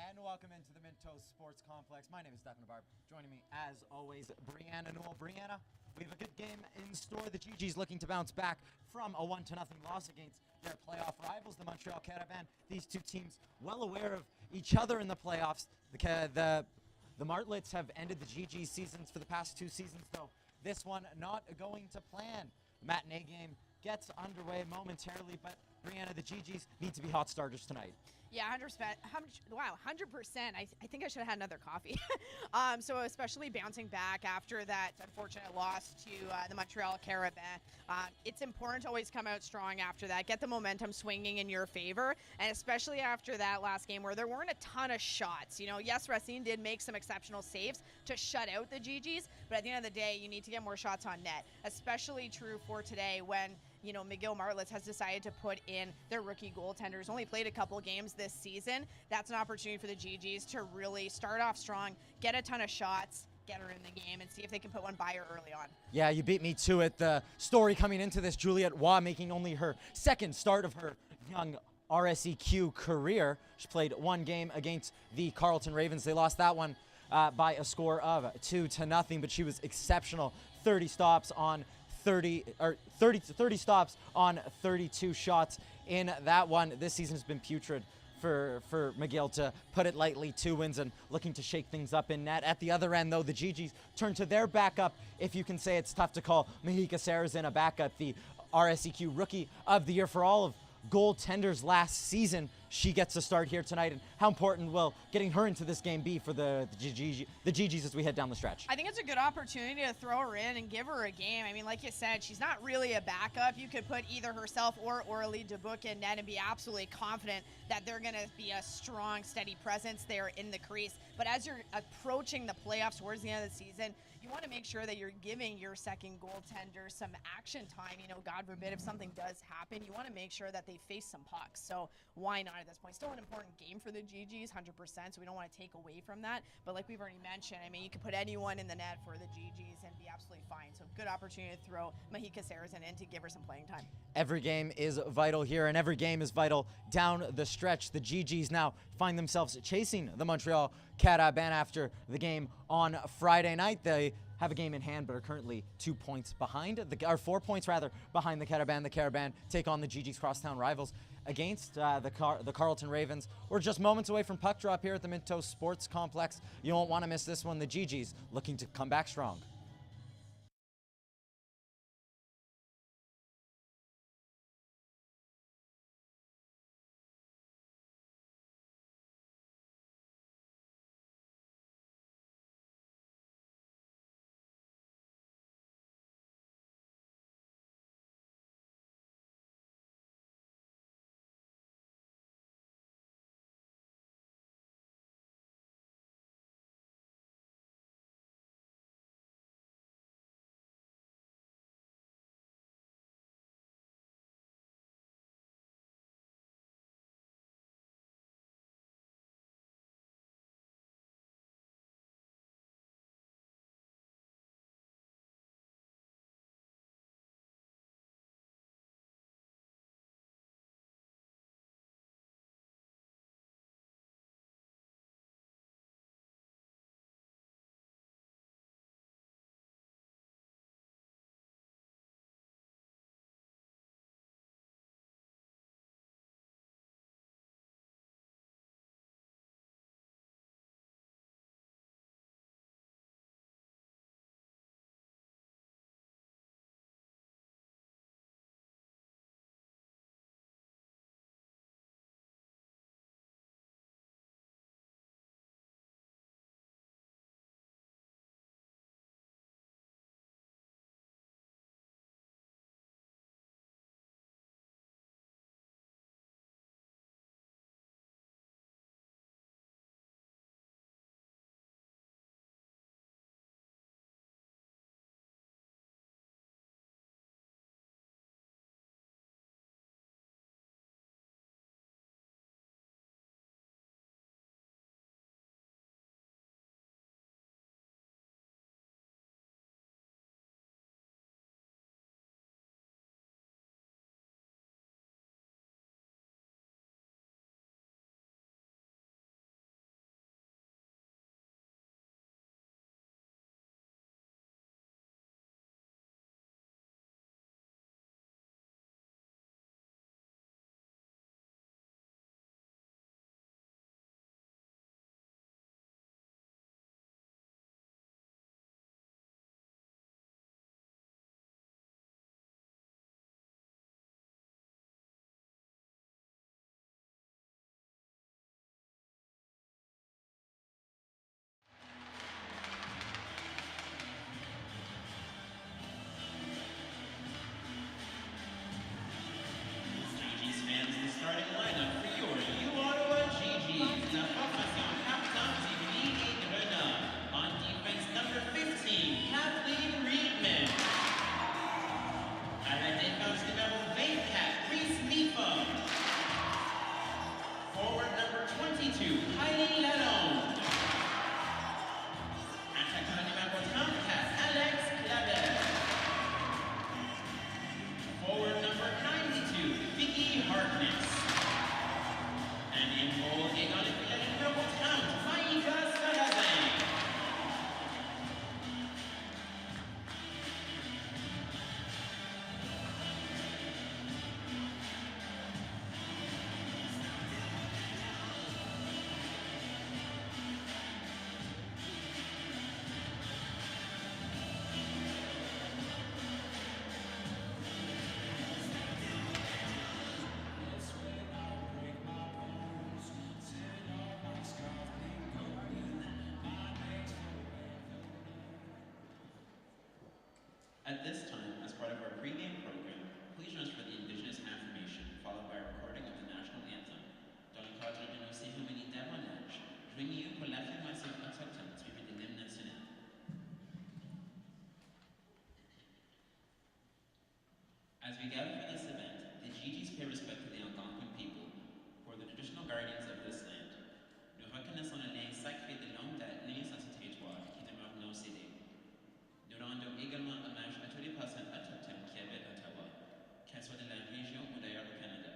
And welcome into the Minto Sports Complex. My name is Stefan Barb. Joining me, as always, Brianna Newell. Brianna, we have a good game in store. The GG's looking to bounce back from a 1-0 loss against their playoff rivals, the Montreal Caravan. These two teams well aware of each other in the playoffs. The Martlets have ended the GG seasons for the past two seasons, though. This one not going to plan. The matinee game gets underway momentarily, but Brianna, the GGs need to be hot starters tonight. Yeah, 100%. Wow, 100%. I think I should have had another coffee. So especially bouncing back after that unfortunate loss to the Montreal Caravan, it's important to always come out strong after that, get the momentum swinging in your favor, and especially after that last game where there weren't a ton of shots. You know, yes, Racine did make some exceptional saves to shut out the GGs, but at the end of the day, you need to get more shots on net, especially true for today when McGill Martlets has decided to put in their rookie goaltenders. Only played a couple games this season. That's an opportunity for the GGs to really start off strong, get a ton of shots, get her in the game, and see if they can put one by her early on. Yeah, you beat me to it. The story coming into this, Juliette Waugh making only her second start of her young RSEQ career. She played one game against the Carleton Ravens. They lost that one by a score of 2-0, but she was exceptional. 30 stops on 30 stops on 32 shots in that one. This season has been putrid for McGill, to put it lightly. 2 wins and looking to shake things up in net. At the other end, though, the GGs turn to their backup. If you can say, it's tough to call Mahika Sarazin a backup, the RSEQ Rookie of the Year for all of goaltenders last season. She gets a start here tonight, and how important will getting her into this game be for the GGs as we head down the stretch? I think it's a good opportunity to throw her in and give her a game. I mean, like you said, she's not really a backup. You could put either herself or Aurélie Dubuc in net and be absolutely confident that they're going to be a strong, steady presence there in the crease. But as you're approaching the playoffs towards the end of the season, you want to make sure that you're giving your second goaltender some action time. God forbid if something does happen, you want to make sure that they face some pucks. So why not at this point? Still an important game for the GGs, 100%, so we don't want to take away from that. But like we've already mentioned, I mean, you could put anyone in the net for the GGs and be absolutely fine. So good opportunity to throw Mahika Sarazin in to give her some playing time. Every game is vital here, and every game is vital down the stretch. The GGs now find themselves chasing the Montreal Caravan after the game on Friday night. They have a game in hand, but are currently 2 points behind, or 4 points rather, behind the Caravan. The Caravan take on the GG's crosstown rivals against the Carleton Ravens. We're just moments away from puck drop here at the Minto Sports Complex. You won't want to miss this one. The GG's looking to come back strong. At this time, as part of our pregame program, please join us for the Indigenous affirmation, followed by a recording of the national anthem. Dans le cadre de nos cérémonies d'abonnage, joignez-vous pour l'affirmation autochtone suivie de l'hymne national. As we gather for this event, the Gigis pay respect to the Algonquin people, who are the traditional guardians of this land. Nous reconnaissons le lien sacré de longue date lié à ce territoire qui demeure non cédé. Nous rendons également hommage à tous les personnes autochtones qui habitent Ottawa, qu'elles soient de la région ou d'ailleurs du Canada.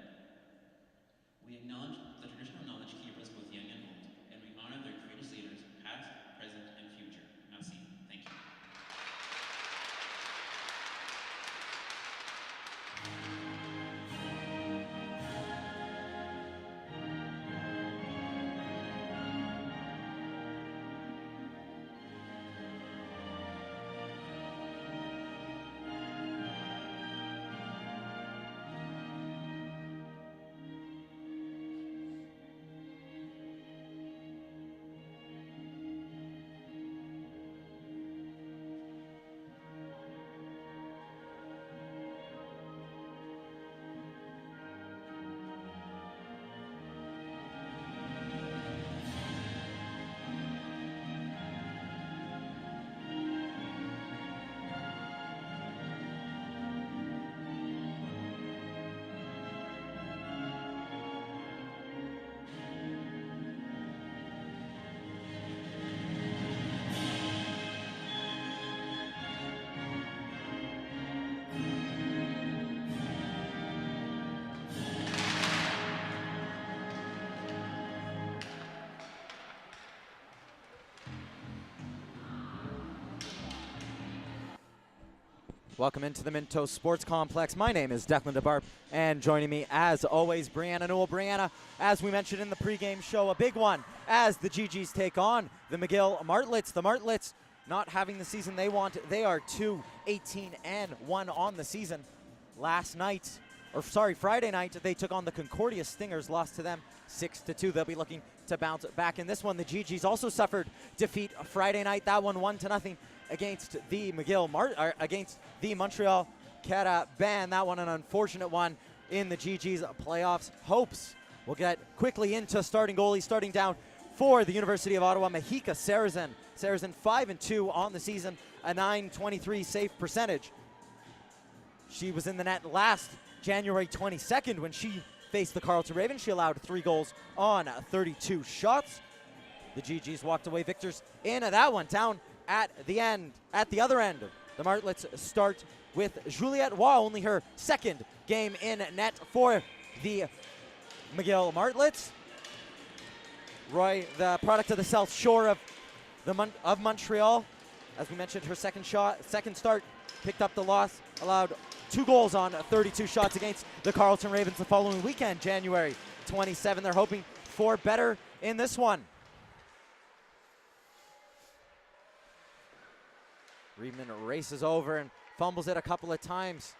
We acknowledge the traditional knowledge keepers both young and old, and we honor their greatest leaders, past, present, and future. Merci. Thank you. Welcome into the Minto Sports Complex. My name is Declan DeBarp, and joining me, as always, Brianna Newell. Brianna, as we mentioned in the pregame show, a big one as the Gigis take on the McGill Martlets. The Martlets not having the season they want. They are 2-18-1 on the season. Friday night, they took on the Concordia Stingers, lost to them 6-2. They'll be looking to bounce back in this one. The Gigis also suffered defeat Friday night. That one 1-0 against the against the Montreal Carabin. That one an unfortunate one in the Gigis playoffs hopes. We'll get quickly into starting goalies. Starting down for the University of Ottawa, Mahika Sarrazin. Sarrazin 5-2 on the season, a .923 save percentage. She was in the net last January 22nd when she faced the Carleton Ravens. She allowed 3 goals on 32 shots. The Gigis walked away victors in that one. Down at the other end, the Martlets start with Juliette Waugh, only her second game in net for the McGill Martlets. Roy, the product of the South Shore of Montreal, as we mentioned, her second start, picked up the loss, allowed 2 goals on 32 shots against the Carleton Ravens the following weekend, January 27. They're hoping for better in this one. Reedman races over and fumbles it a couple of times.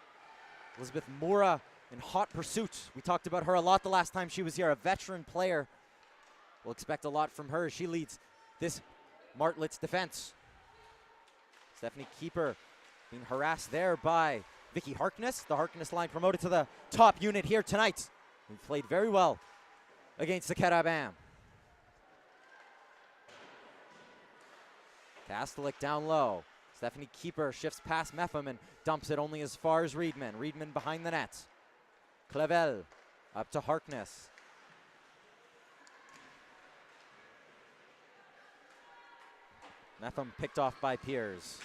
Elizabeth Moura in hot pursuit. We talked about her a lot the last time she was here, a veteran player. We'll expect a lot from her. She leads this Martlets defense. Stephanie Keeper being harassed there by Vicky Harkness. The Harkness line promoted to the top unit here tonight. We played very well against the Carabin. Kastelik down low. Stephanie Keeper shifts past Meffam and dumps it only as far as Reedman. Reedman behind the net. Clavel up to Harkness. Meffam picked off by Piers.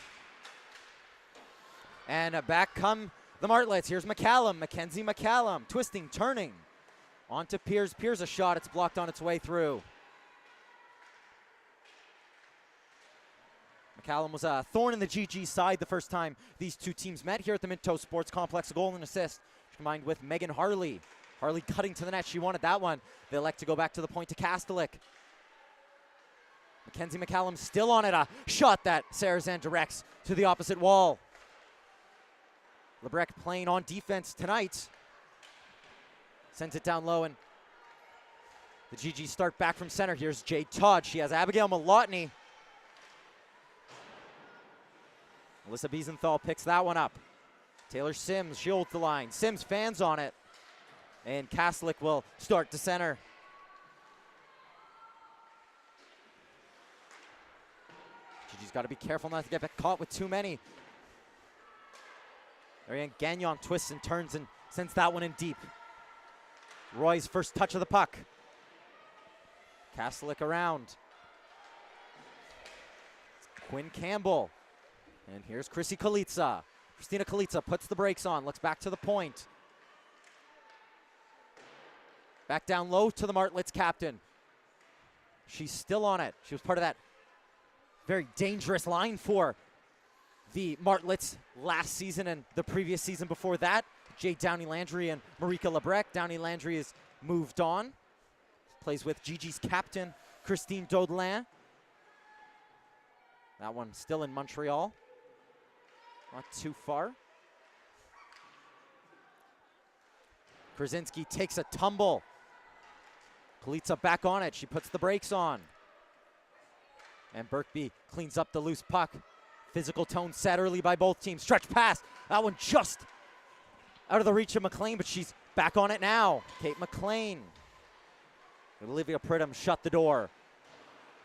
And back come the Martlets. Here's McCallum, Mackenzie McCallum, twisting, turning. On to Piers. Piers a shot. It's blocked on its way through. McCallum was a thorn in the GG side the first time these two teams met here at the Minto Sports Complex. A goal and assist combined with Megan Harley. Harley cutting to the net. She wanted that one. They elect to go back to the point to Kastelik. Mackenzie McCallum still on it. A shot that Sarrazin directs to the opposite wall. Lebrecq playing on defense tonight. Sends it down low, and the GG start back from center. Here's Jade Todd. She has Abigail Malotny. Alyssa Biesenthal picks that one up. Taylor Sims, she holds the line. Sims fans on it. And Kaslik will start to center. Gigi's got to be careful not to get caught with too many. Ariane Gagnon twists and turns and sends that one in deep. Roy's first touch of the puck. Kaslik around. Quinn Campbell. And here's Chrissy Kalitsa. Christina Kalitsa puts the brakes on, looks back to the point. Back down low to the Martlets captain. She's still on it. She was part of that very dangerous line for the Martlets last season and the previous season before that. Jade Downey-Landry and Marika Lebrec. Downey-Landry has moved on. Plays with Gigi's captain, Christine Daudelin. That one still in Montreal. Not too far. Krasinski takes a tumble. Kalitsa back on it. She puts the brakes on. And Birkby cleans up the loose puck. Physical tone set early by both teams. Stretch pass. That one just out of the reach of McLean, but she's back on it now. Kate McLean. Olivia Pridham shut the door.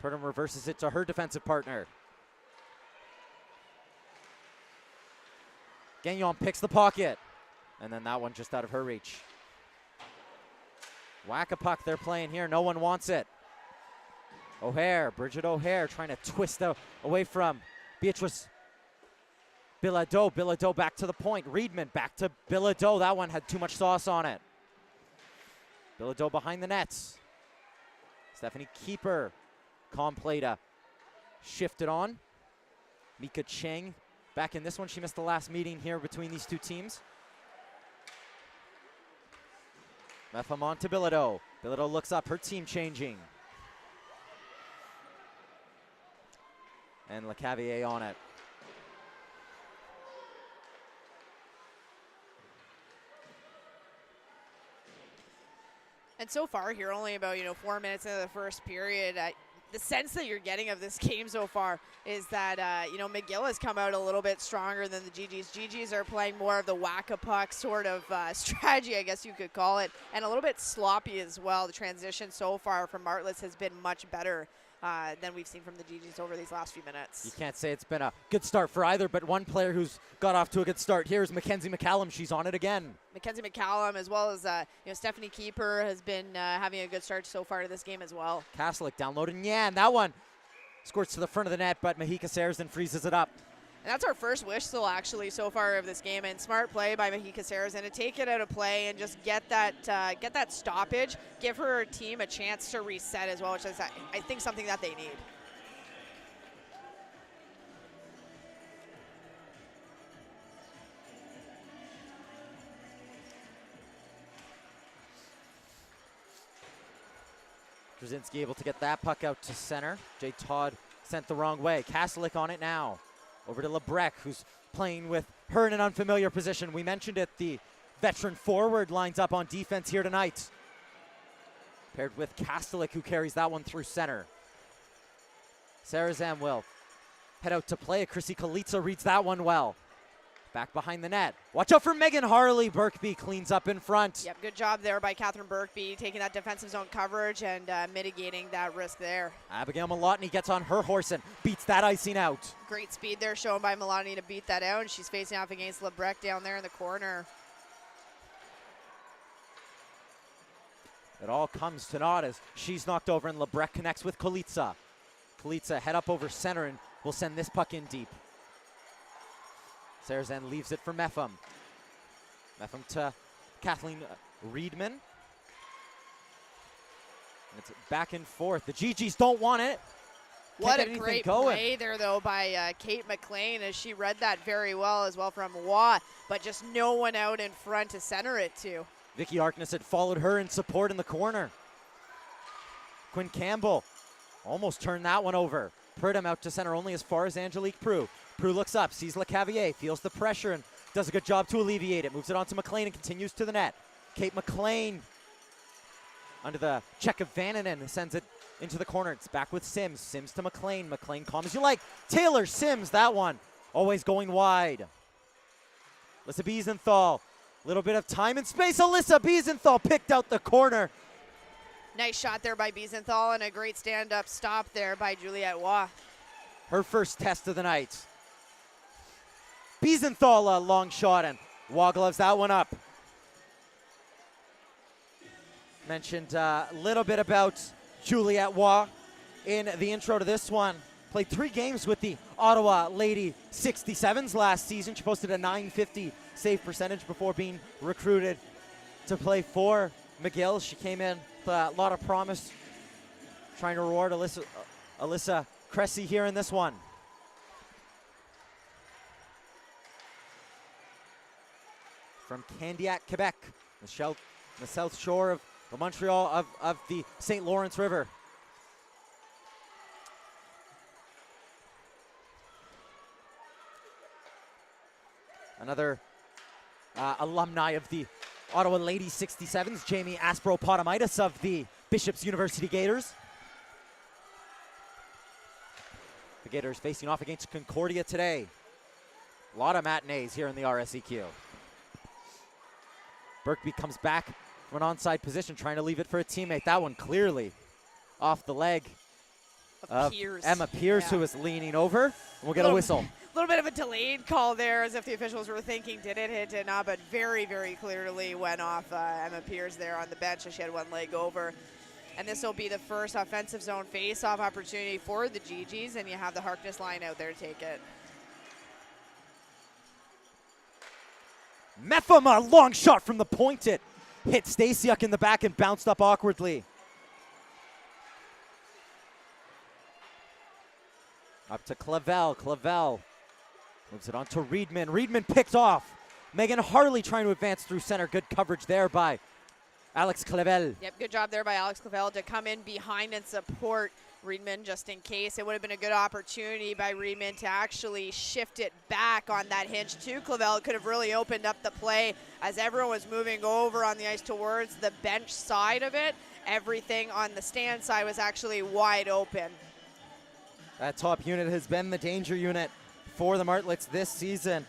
Pridham reverses it to her defensive partner. Gagnon picks the pocket. And then that one just out of her reach. Whack a puck they're playing here. No one wants it. O'Hare, Bridget O'Hare trying to twist away from Beatrice Bilodeau. Bilodeau back to the point. Reedman back to Bilodeau. That one had too much sauce on it. Bilodeau behind the nets. Stephanie Keeper. Completa shifted on. Mika Cheng back in this one. She missed the last meeting here between these two teams. Mefam to Bilodeau. Bilodeau looks up. Her team changing. And LeCavier on it. And so far here, only about 4 minutes into the first period, the sense that you're getting of this game so far is that McGill has come out a little bit stronger than the GGs. GGs are playing more of the whack-a-puck sort of strategy, I guess you could call it, and a little bit sloppy as well. The transition so far from Martlets has been much better than we've seen from the GGs over these last few minutes. You can't say it's been a good start for either, but one player who's got off to a good start here is Mackenzie McCallum. She's on it again. Mackenzie McCallum, as well as Stephanie Keeper, has been having a good start so far to this game as well. Kaslik downloading Yan. That one squirts to the front of the net, but Mahika Saracen freezes it up. And that's our first whistle, actually, so far of this game. And smart play by Mahika Saracen to take it out of play and just get that stoppage, give her team a chance to reset as well, which is, I think, something that they need. Krasinski able to get that puck out to center. Jay Todd sent the wrong way. Kaslik on it now. Over to Lebrec, who's playing with her in an unfamiliar position. We mentioned it, the veteran forward lines up on defense here tonight. Paired with Kastelik, who carries that one through center. Sarah Zam will head out to play. Chrissy Kalitsa reads that one well. Back behind the net. Watch out for Megan Harley. Birkby cleans up in front. Yep, good job there by Catherine Birkby, taking that defensive zone coverage and mitigating that risk there. Abigail Malotny gets on her horse and beats that icing out. Great speed there shown by Malotny to beat that out, and she's facing off against Lebrec down there in the corner. It all comes to naught as she's knocked over and Lebrec connects with Kalitsa. Kalitsa head up over center and will send this puck in deep. Sarazan leaves it for Mefam. Mefam to Kathleen Reedman. And it's back and forth. The GGs don't want it. What a great play there, though, by Kate McLean, as she read that very well as well from Watt, but just no one out in front to center it to. Vicky Harkness had followed her in support in the corner. Quinn Campbell almost turned that one over. Pridham out to center only as far as Angelique Prue. Prue looks up, sees LeCavier, feels the pressure and does a good job to alleviate it. Moves it on to McLean and continues to the net. Kate McLean under the check of Vananen sends it into the corner. It's back with Sims. Sims to McLean. McLean calm as you like. Taylor Sims, that one always going wide. Alyssa Biesenthal, little bit of time and space. Alyssa Biesenthal picked out the corner. Nice shot there by Biesenthal and a great stand-up stop there by Juliette Waugh. Her first test of the night. Biesenthal, a long shot, and Waugh gloves that one up. Mentioned a little bit about Juliette Waugh in the intro to this one. Played 3 games with the Ottawa Lady 67s last season. She posted a .950 save percentage before being recruited to play for McGill. She came in with a lot of promise, trying to reward Alyssa Cressy here in this one. From Candiac, Quebec, the south shore of the Montreal of the St. Lawrence River. Another alumni of the Ottawa Ladies 67s, Jamie Aspro-Potamaitis of the Bishops University Gators. The Gators facing off against Concordia today. A lot of matinees here in the RSEQ. Berkby comes back from an onside position, trying to leave it for a teammate. That one clearly off the leg of Emma Pierce, who was leaning over. We'll get a whistle. A little bit of a delayed call there, as if the officials were thinking, did it hit, did not, but very, very clearly went off Emma Pierce there on the bench as she had one leg over. And this will be the first offensive zone face-off opportunity for the GGs, and you have the Harkness line out there to take it. Mepham, a long shot from the point. It hit Stasiuk in the back and bounced up awkwardly. Up to Clavel. Clavel moves it on to Reedman. Reedman picked off. Megan Harley trying to advance through center. Good coverage there by Alex Clavel. Yep, good job there by Alex Clavel to come in behind and support Reedman just in case. It would have been a good opportunity by Reedman to actually shift it back on that hinge to Clavel. It could have really opened up the play as everyone was moving over on the ice towards the bench side of it. Everything on the stand side was actually wide open. That top unit has been the danger unit for the Martlets this season.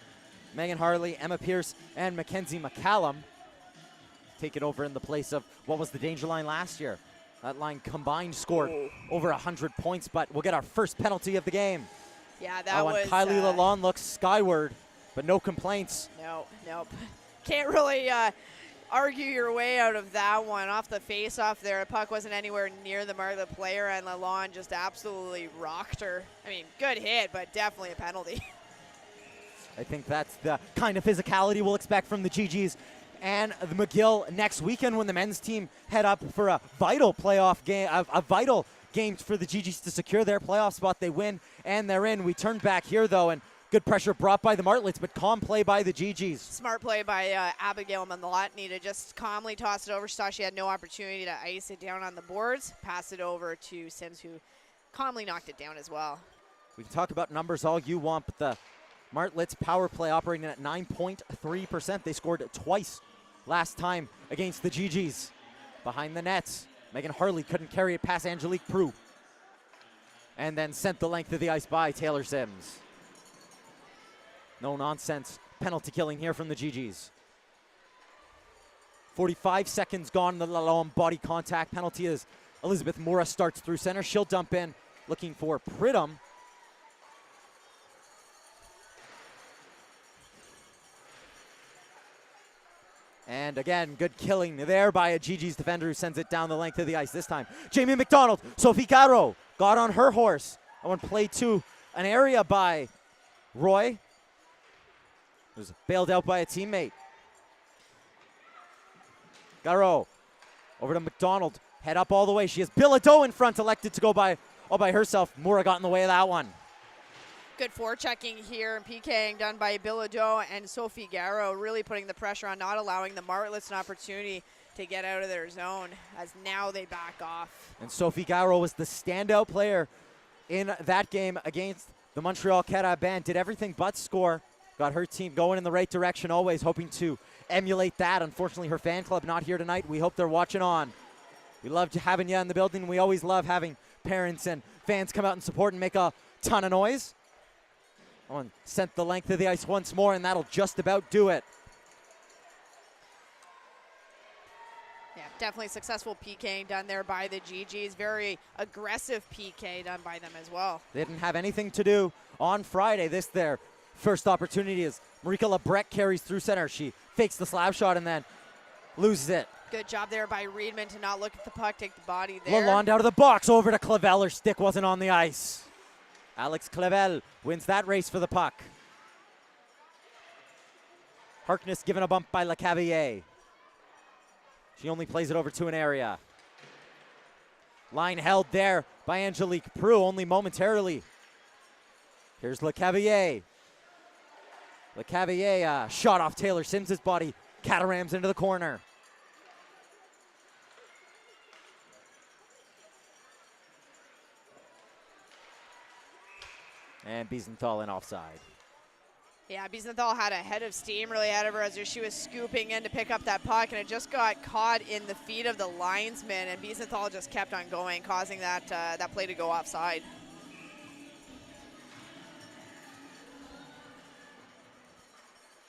Megan Harley, Emma Pierce, and Mackenzie McCallum take it over in the place of what was the danger line last year. That line combined scored over 100 points, but we'll get our first penalty of the game. Yeah, that was... Kylie Lalonde looks skyward, but no complaints. Nope. Can't really argue your way out of that one. Off the face-off there, the puck wasn't anywhere near the Martlet player, and Lalonde just absolutely rocked her. I mean, good hit, but definitely a penalty. I think that's the kind of physicality we'll expect from the GGs and the McGill next weekend when the men's team head up for a vital playoff game, a vital game for the GGs to secure their playoff spot. They win, and they're in. We turn back here, though, and good pressure brought by the Martlets, but calm play by the GGs. Smart play by Abigail Manlotny to just calmly toss it over. She saw she had no opportunity to ice it down on the boards. Pass it over to Sims, who calmly knocked it down as well. We can talk about numbers all you want, but the Martlets power play operating at 9.3%. They scored twice last time against the GGs. Behind the nets, Megan Harley couldn't carry it past Angelique Prue. And then sent the length of the ice by Taylor Sims. No nonsense penalty killing here from the GGs. 45 seconds gone in the Lalonde body contact penalty as Elizabeth Mora starts through center. She'll dump in looking for Pridham. And again, good killing there by a GG's defender who sends it down the length of the ice this time. Jamie McDonald, Sophie Caro got on her horse. That one played to an area by Roy. Was bailed out by a teammate. Caro over to McDonald. Head up all the way. She has Bilodeau in front, elected to go by all by herself. Mora got in the way of that one. Good forechecking here and PKing done by Bilodeau and Sophie Garrow, really putting the pressure on, not allowing the Martlets an opportunity to get out of their zone as now they back off. And Sophie Garrow was the standout player in that game against the Montreal Carabins. Did everything but score. Got her team going in the right direction always, hoping to emulate that. Unfortunately, her fan club not here tonight. We hope they're watching on. We love having you in the building. We always love having parents and fans come out and support and make a ton of noise. One sent the length of the ice once more, and that'll just about do it. Yeah, definitely successful PK done there by the GGs. Very aggressive PK done by them as well. They didn't have anything to do on Friday. This their first opportunity as Marika Lebrecht carries through center. She fakes the slap shot and then loses it. Good job there by Reedman to not look at the puck, take the body there. Lalonde out of the box, over to Clavel. Her stick wasn't on the ice. Alex Clavel wins that race for the puck. Harkness given a bump by LeCavalier. She only plays it over to an area. Line held there by Angelique Prue, only momentarily. Here's LeCavalier. LeCavalier shot off Taylor Sims' body. Catarams into the corner. And Biesenthal in offside. Yeah, Biesenthal had a head of steam really ahead of her as she was scooping in to pick up that puck, and it just got caught in the feet of the linesman, and Biesenthal just kept on going, causing that that play to go offside.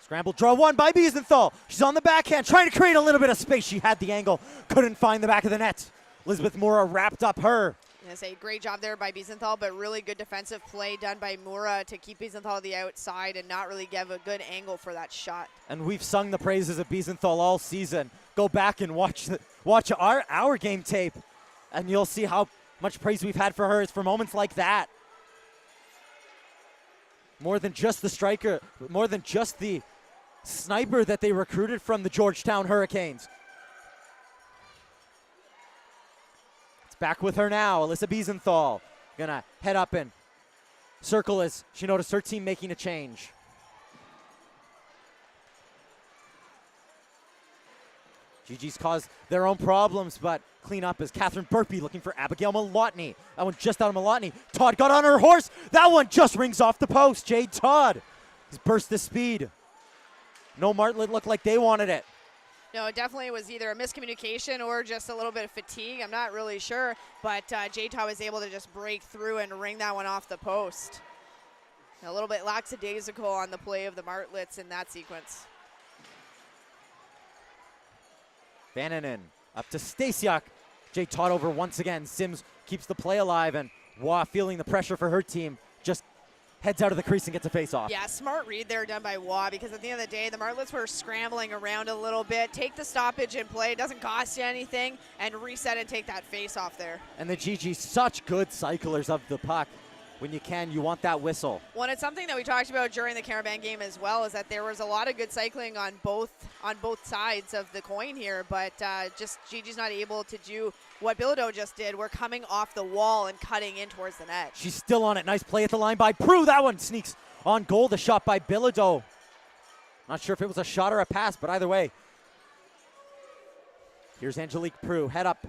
Scramble draw one by Biesenthal. She's on the backhand, trying to create a little bit of space. She had the angle, couldn't find the back of the net. Elizabeth Mora wrapped up her. I say great job there by Biesenthal, but really good defensive play done by Mura to keep Biesenthal to the outside and not really give a good angle for that shot. And we've sung the praises of Biesenthal all season. Go back and watch our game tape, and you'll see how much praise we've had for her. It's for moments like that. More than just the striker, more than just the sniper that they recruited from the Georgetown Hurricanes. Back with her now, Alyssa Biesenthal. Gonna head up and circle as she noticed her team making a change. GG's caused their own problems, but clean up as Catherine Burpee looking for Abigail Malotny. That one just out of Malotny. Todd got on her horse. That one just rings off the post. Jade Todd has burst the speed. No Martlet looked like they wanted it. No, it definitely was either a miscommunication or just a little bit of fatigue. I'm not really sure, but J-Taw was able to just break through and ring that one off the post. A little bit lackadaisical on the play of the Martlets in that sequence. Vananen up to Stasiak. J-Taw over once again. Sims keeps the play alive, and Waugh, feeling the pressure for her team, just heads out of the crease and gets a face-off. Yeah, smart read there done by Waugh, because at the end of the day, the Martlets were scrambling around a little bit. Take the stoppage and play. It doesn't cost you anything, and reset and take that face-off there. And the GG, such good cyclers of the puck. When you want that whistle. Well, it's something that we talked about during the Caravan game as well, is that there was a lot of good cycling on both sides of the coin here, but just Gigi's not able to do what Bilodeau just did. We're coming off the wall and cutting in towards the net. She's still on it. Nice play at the line by Prue. That one sneaks on goal. The shot by Bilodeau. Not sure if it was a shot or a pass, but either way. Here's Angelique Prue. Head up.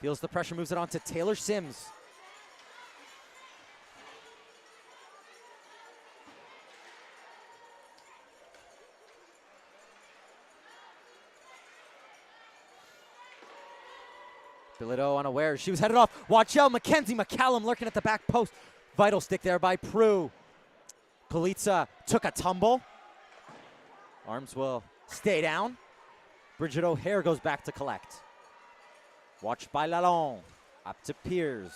Feels the pressure, moves it on to Taylor Sims. Bilodeau unaware. She was headed off. Watch out, Mackenzie McCallum lurking at the back post. Vital stick there by Prue. Politza took a tumble. Arms will stay down. Bridget O'Hare goes back to collect. Watched by Lalonde. Up to Piers.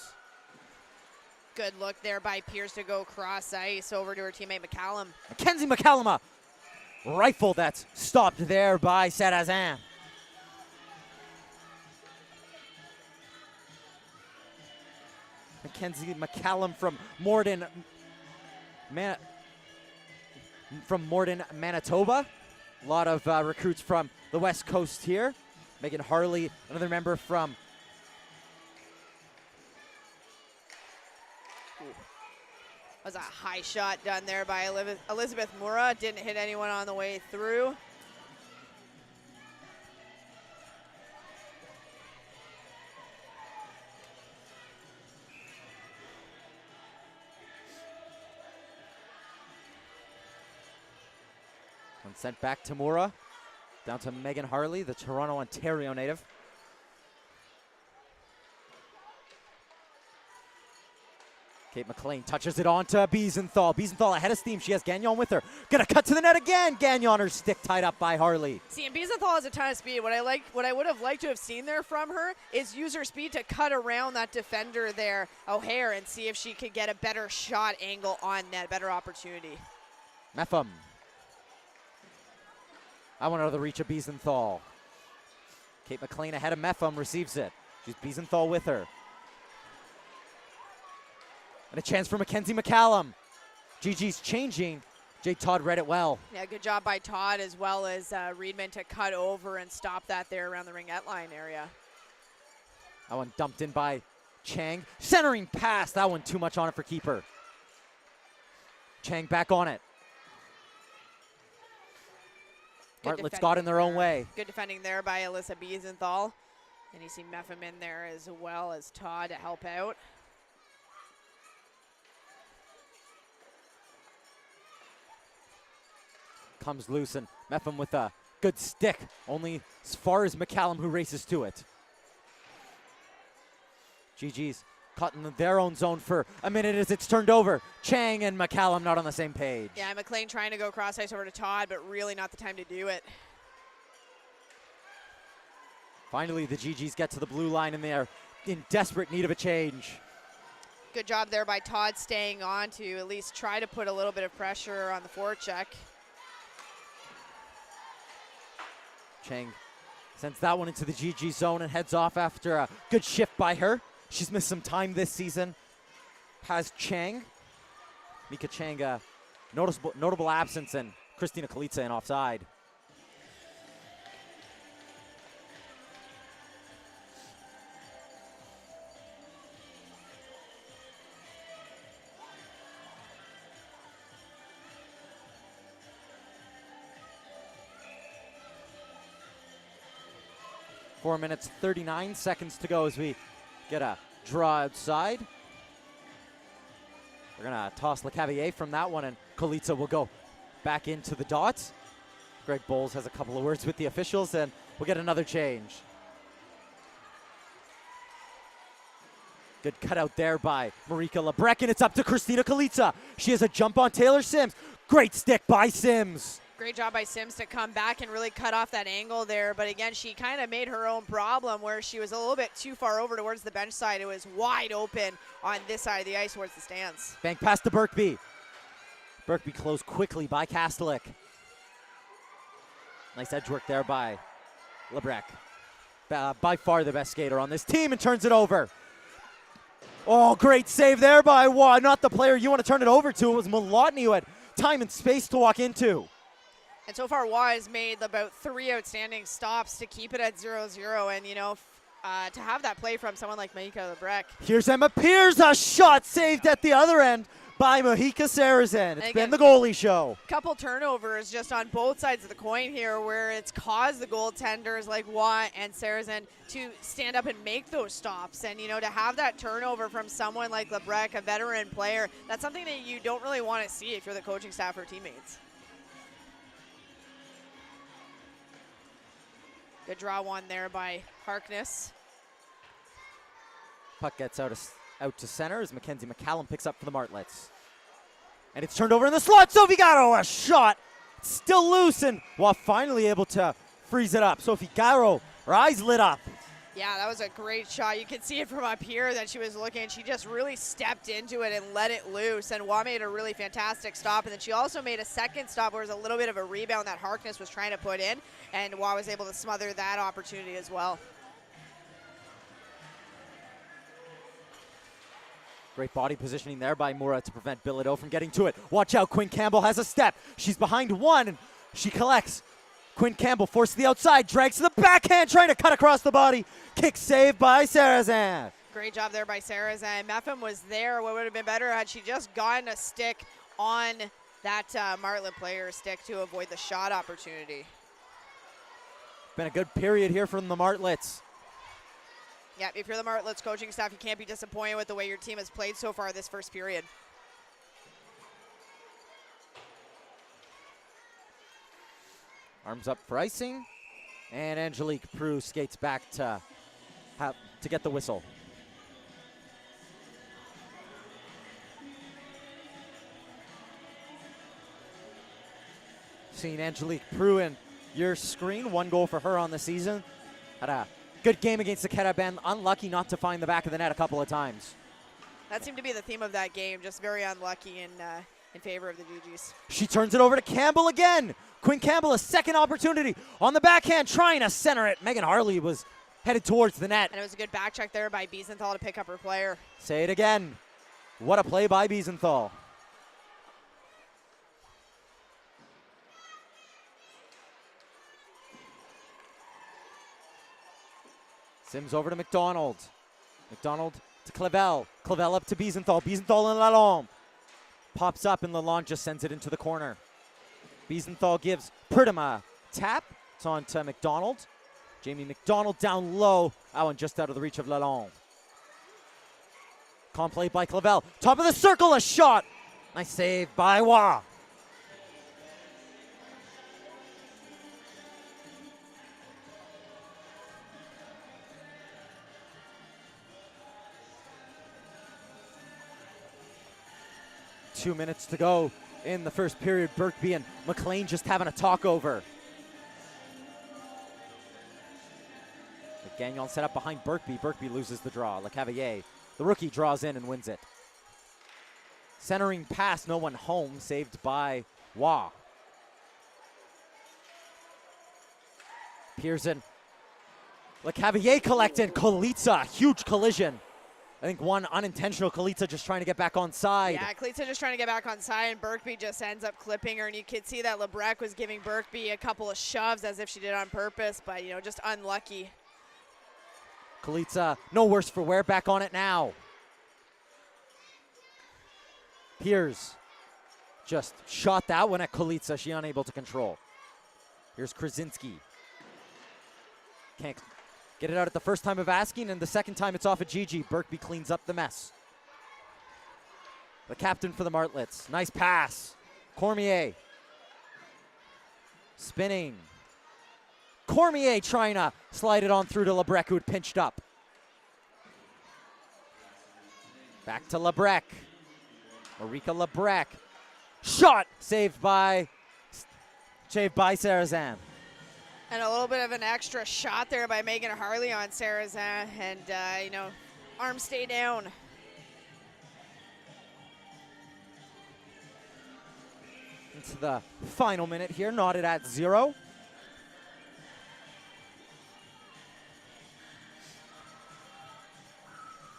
Good look there by Pierce to go cross ice over to her teammate McCallum. Mackenzie McCallum, a rifle that's stopped there by Sarrazin. Mackenzie McCallum from Morden, Manitoba. A lot of recruits from the West Coast here. Megan Harley, another member from was a high shot done there by Elizabeth Mura. Didn't hit anyone on the way through. One sent back to Mura. Down to Megan Harley, the Toronto, Ontario native. Kate McLean touches it on to Biesenthal. Biesenthal ahead of steam. She has Gagnon with her. Gonna cut to the net again. Gagnon, her stick tied up by Harley. See, and Biesenthal has a ton of speed. What I would have liked to have seen there from her is use her speed to cut around that defender there, O'Hare, and see if she could get a better shot angle on net, better opportunity. Meffam. I want out of the reach of Biesenthal. Kate McLean ahead of Meffam, receives it. She's Biesenthal with her. And a chance for Mackenzie McCallum. Gigi's changing. Jake Todd read it well. Yeah, good job by Todd as well as Reedman to cut over and stop that there around the ringette line area. That one dumped in by Chang. Centering pass. That one too much on it for keeper. Chang back on it. Bartlett's got in their own way. Good defending there by Alyssa Biesenthal. And you see Meffam in there as well as Todd to help out. Comes loose and Meffam with a good stick. Only as far as McCallum who races to it. GG's caught in their own zone for a minute as it's turned over. Chang and McCallum not on the same page. Yeah, McLean trying to go cross ice over to Todd, but really not the time to do it. Finally, the GG's get to the blue line and they are in desperate need of a change. Good job there by Todd staying on to at least try to put a little bit of pressure on the forecheck. Chang sends that one into the GG zone and heads off after a good shift by her. She's missed some time this season. Has Chang. Mika Chang, notable absence, and Christina Kalitsa in offside. Four minutes, 39 seconds to go as we get a draw outside. We're gonna toss LeCavier from that one, and Kalitsa will go back into the dots. Greg Bowles has a couple of words with the officials, and we'll get another change. Good cutout there by Marika Lebrec, and it's up to Christina Kalitsa. She has a jump on Taylor Sims. Great stick by Sims. Great job by Sims to come back and really cut off that angle there. But again, she kind of made her own problem where she was a little bit too far over towards the bench side. It was wide open on this side of the ice towards the stands. Bank pass to Birkby. Birkby closed quickly by Kastelik. Nice edge work there by Lebrec. By far the best skater on this team, and turns it over. Oh, great save there by Waugh. Not the player you want to turn it over to. It was Malotny who had time and space to walk into. And so far, Waugh has made about 3 outstanding stops to keep it at 0-0. And, you know, to have that play from someone like Mahika Lebrec. Here's Emma Piers, a shot saved at the other end by Mahika Sarazen. It's been the goalie show. Couple turnovers just on both sides of the coin here where it's caused the goaltenders like Waugh and Sarazen to stand up and make those stops. And, you know, to have that turnover from someone like Lebrec, a veteran player, that's something that you don't really want to see if you're the coaching staff or teammates. Good draw one there by Harkness. Puck gets out to center as Mackenzie McCallum picks up for the Martlets. And it's turned over in the slot. Sophie Garo, a shot. It's still loose, and Waugh finally able to freeze it up. Sophie Garo, her eyes lit up. Yeah, that was a great shot. You can see it from up here that she was looking. She just really stepped into it and let it loose. And Waugh made a really fantastic stop. And then she also made a second stop where it was a little bit of a rebound that Harkness was trying to put in. And Waugh was able to smother that opportunity as well. Great body positioning there by Moura to prevent Bilodeau from getting to it. Watch out, Quinn Campbell has a step. She's behind one, and she collects. Quinn Campbell forced to the outside, drags to the backhand, trying to cut across the body. Kick saved by Sarazen. Great job there by Sarazen. Meffam was there. What would have been better had she just gotten a stick on that Martlet player's stick to avoid the shot opportunity. Been a good period here from the Martlets. Yeah, if you're the Martlets coaching staff, you can't be disappointed with the way your team has played so far this first period. Arms up for icing, and Angelique Prue skates back to get the whistle. Seen Angelique Prue in your screen. 1 goal for her on the season. Had a good game against the Carabin. Unlucky not to find the back of the net a couple of times. That seemed to be the theme of that game. Just very unlucky in favor of the GGs. She turns it over to Campbell again. Quinn Campbell, a second opportunity on the backhand, trying to center it. Megan Harley was headed towards the net. And it was a good back check there by Biesenthal to pick up her player. Say it again. What a play by Biesenthal. Sims over to McDonald. McDonald to Clavel. Clavel up to Biesenthal. Biesenthal and Lalonde. Pops up and Lalonde just sends it into the corner. Biesenthal gives Pridham a tap. It's on to McDonald. Jamie McDonald down low. That one just out of the reach of Lalonde. Con play by Clavel. Top of the circle, a shot. Nice save by Waugh. Two minutes to go in the first period. Birkby and McLean just having a talk-over. Gagnon set up behind Birkby. Birkby loses the draw. LeCavalier, the rookie, draws in and wins it. Centering pass, no one home, saved by Waugh. Pearson. LeCavalier collecting. Kalitsa, huge collision. I think one unintentional. Kalitsa just trying to get back on side. Yeah, Kalitsa just trying to get back on side, and Birkby just ends up clipping her. And you could see that Lebrec was giving Birkby a couple of shoves as if she did on purpose, but, you know, just unlucky. Kalitsa, no worse for wear, back on it now. Piers just shot that one at Kalitsa. She unable to control. Here's Krasinski. Can't get it out at the first time of asking, and the second time it's off of Gigi. Birkby cleans up the mess. The captain for the Martlets. Nice pass. Cormier. Spinning. Cormier trying to slide it on through to Lebrec, who had pinched up. Back to Lebrec. Marika Lebrec. Shot! Saved by Sarazan. And a little bit of an extra shot there by Megan Harley on Sarazan, and, you know, arms stay down. Into the final minute here, knotted at 0.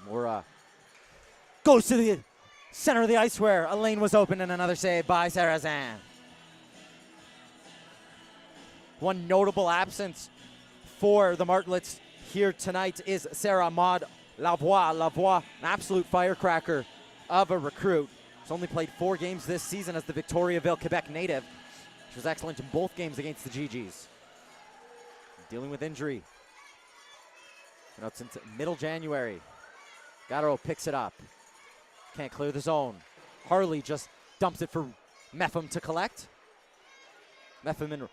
Mora goes to the center of the ice where a lane was open, and another save by Sarazan. One notable absence for the Martlets here tonight is Sarah Maud Lavoie. Lavoie, an absolute firecracker of a recruit. She's only played 4 games this season as the Victoriaville, Quebec native. She was excellent in both games against the GGs. Dealing with injury. Been out since middle January. Gattaro picks it up. Can't clear the zone. Harley just dumps it for Meffam to collect. Meffam and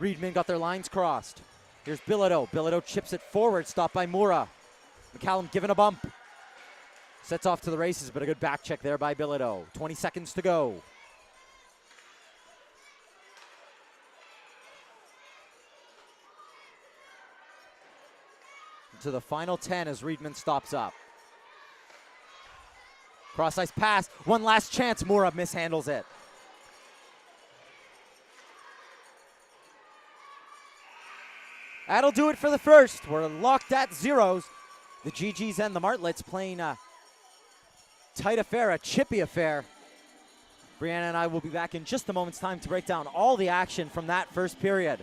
Reedman got their lines crossed. Here's Bilodeau. Bilodeau chips it forward, stopped by Mura. McCallum giving a bump. Sets off to the races, but a good back check there by Bilodeau. 20 seconds to go. To the final 10 as Reedman stops up. Cross ice pass, one last chance. Mura mishandles it. That'll do it for the first. We're locked at zeros. The GGs and the Martlets playing a tight affair, a chippy affair. Brianna and I will be back in just a moment's time to break down all the action from that first period.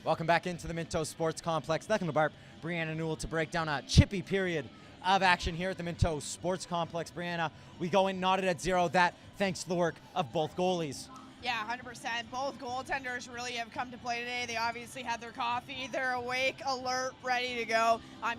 Welcome back into the Minto Sports Complex. Nothing but Brianna Newell to break down a chippy period of action here at the Minto Sports Complex. Brianna, we go in knotted at 0. That thanks to the work of both goalies. Yeah, 100%. Both goaltenders really have come to play today. They obviously had their coffee. They're awake, alert, ready to go. At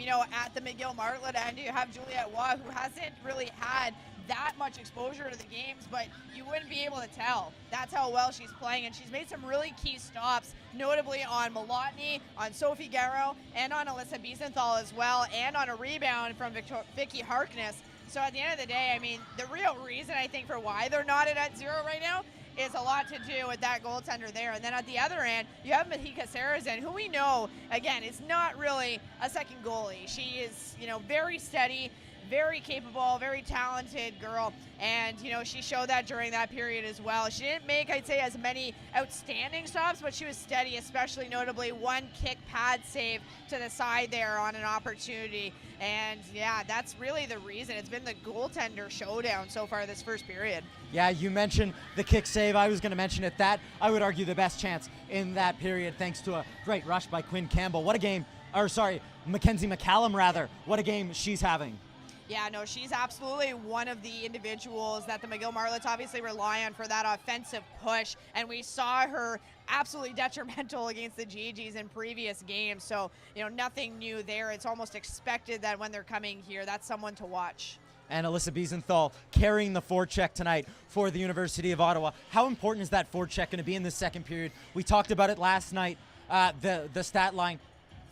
the McGill Martlet end, you have Juliette Waugh, who hasn't really had that much exposure to the games, but you wouldn't be able to tell. That's how well she's playing, and she's made some really key stops, notably on Malotny, on Sophie Garrow, and on Alyssa Biesenthal as well, and on a rebound from Vicky Harkness. So at the end of the day, the real reason I think for why they're knotted at 0 right now is a lot to do with that goaltender there. And then at the other end, you have Mahika Sarazen, who we know, again, is not really a second goalie. She is, very steady, very capable, very talented girl, and she showed that during that period as well. She didn't make, I'd say, as many outstanding stops, but she was steady, especially notably one kick pad save to the side there on an opportunity. And yeah, that's really the reason. It's been the goaltender showdown so far this first period. Yeah, you mentioned the kick save. I was going to mention it. That, I would argue, the best chance in that period, thanks to a great rush by Quinn Campbell. What a game, Mackenzie McCallum, rather. What a game she's having. Yeah, no, she's absolutely one of the individuals that the McGill Martlets obviously rely on for that offensive push, and we saw her absolutely detrimental against the GGs in previous games, so, nothing new there. It's almost expected that when they're coming here, that's someone to watch. And Alyssa Biesenthal carrying the forecheck tonight for the University of Ottawa. How important is that forecheck going to be in the second period? We talked about it last night, the stat line,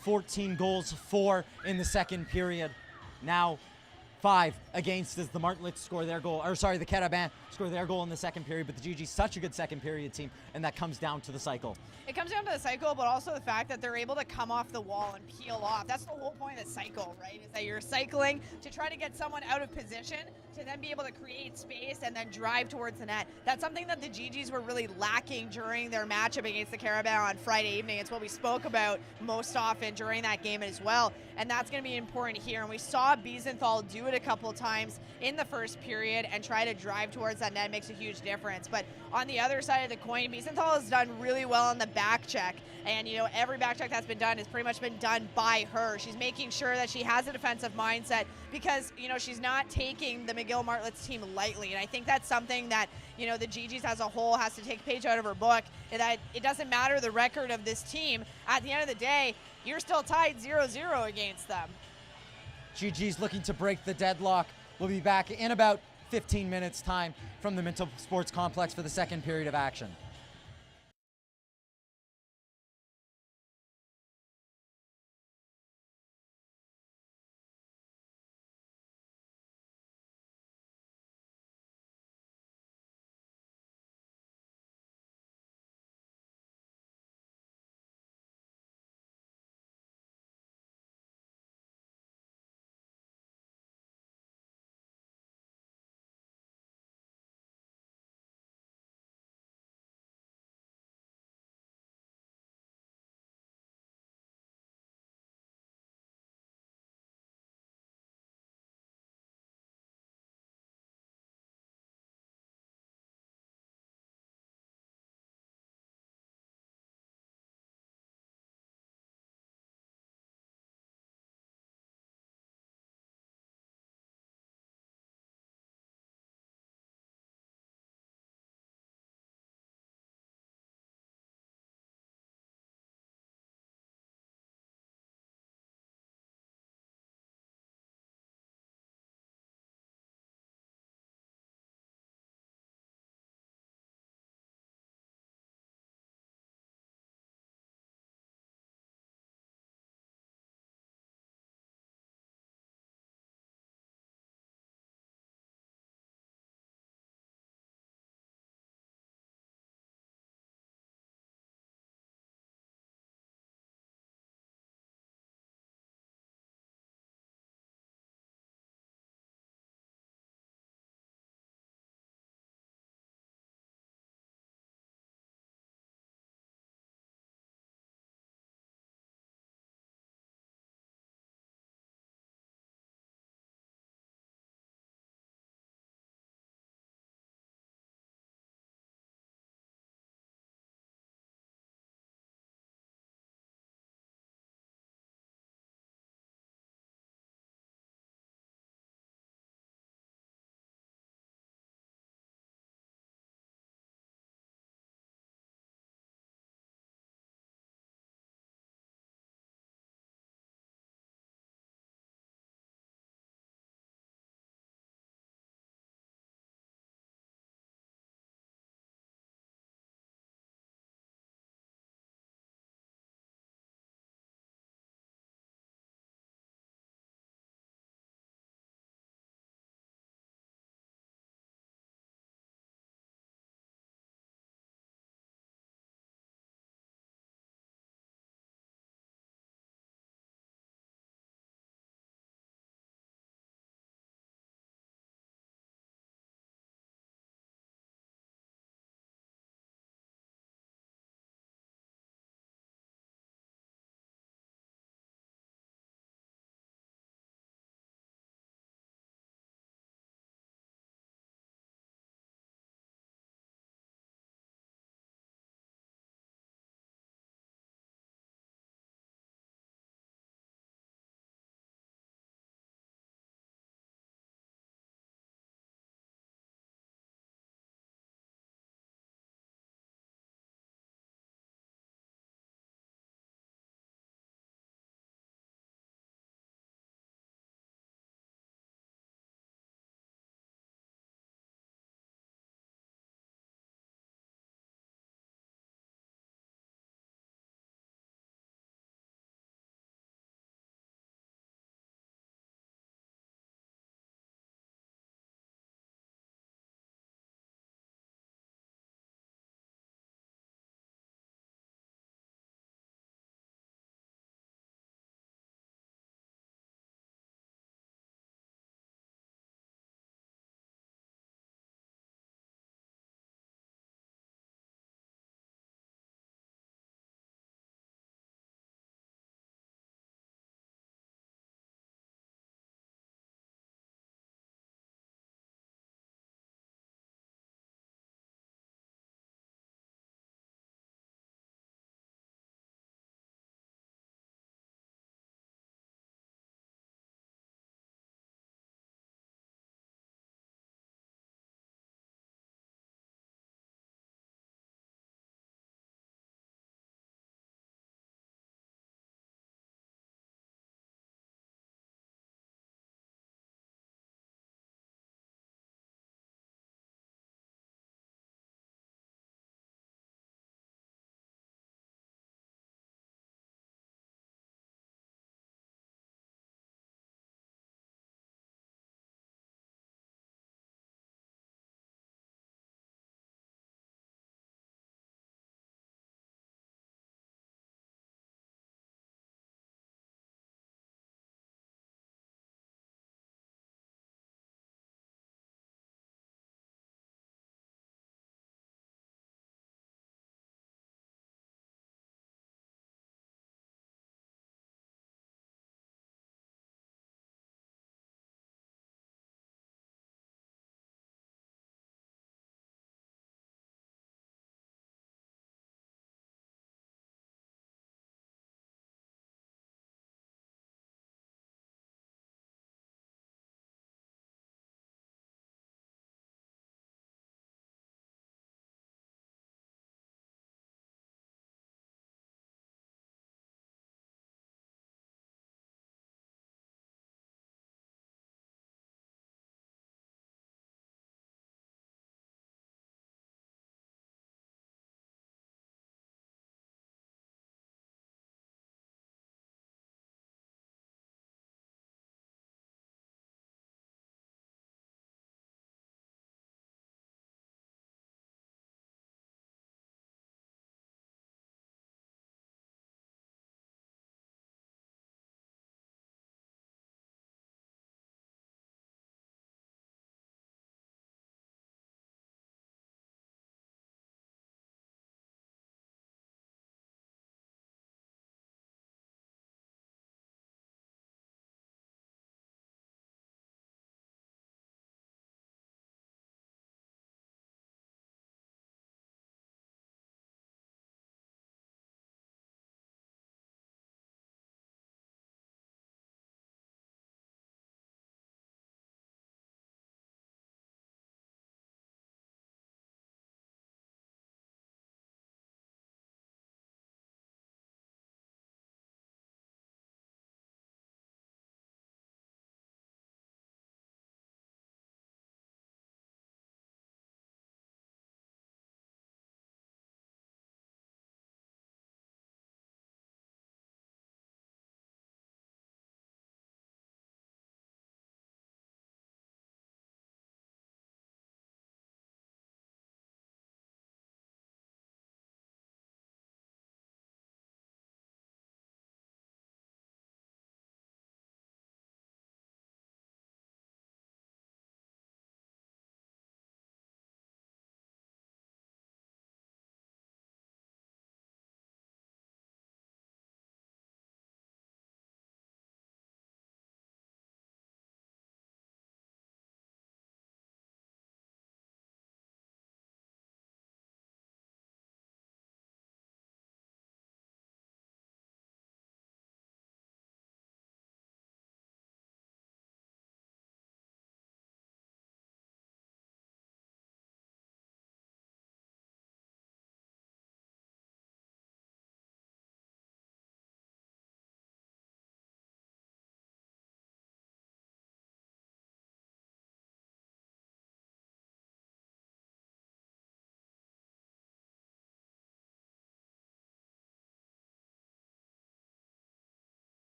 14 goals, 4 in the second period. Now 5 against as the Martlets score their goal, the Carabin score their goal in the second period, but the GG's such a good second period team, and that comes down to the cycle. It comes down to the cycle, but also the fact that they're able to come off the wall and peel off. That's the whole point of the cycle, right? Is that you're cycling to try to get someone out of position to then be able to create space and then drive towards the net. That's something that the GGs were really lacking during their matchup against the Carabin on Friday evening. It's what we spoke about most often during that game as well, and that's going to be important here. And we saw Biesenthal do it a couple times in the first period and try to drive towards that net. Makes a huge difference. But on the other side of the coin, Biesenthal has done really well on the back check, and every back check that's been done has pretty much been done by her. She's making sure that she has a defensive mindset because she's not taking the McGill Martlets team lightly, and I think that's something that the GGs as a whole has to take a page out of her book, that it doesn't matter the record of this team. At the end of the day, you're still tied 0-0 against them. GG's looking to break the deadlock. We'll be back in about 15 minutes time from the Minto Sports Complex for the second period of action.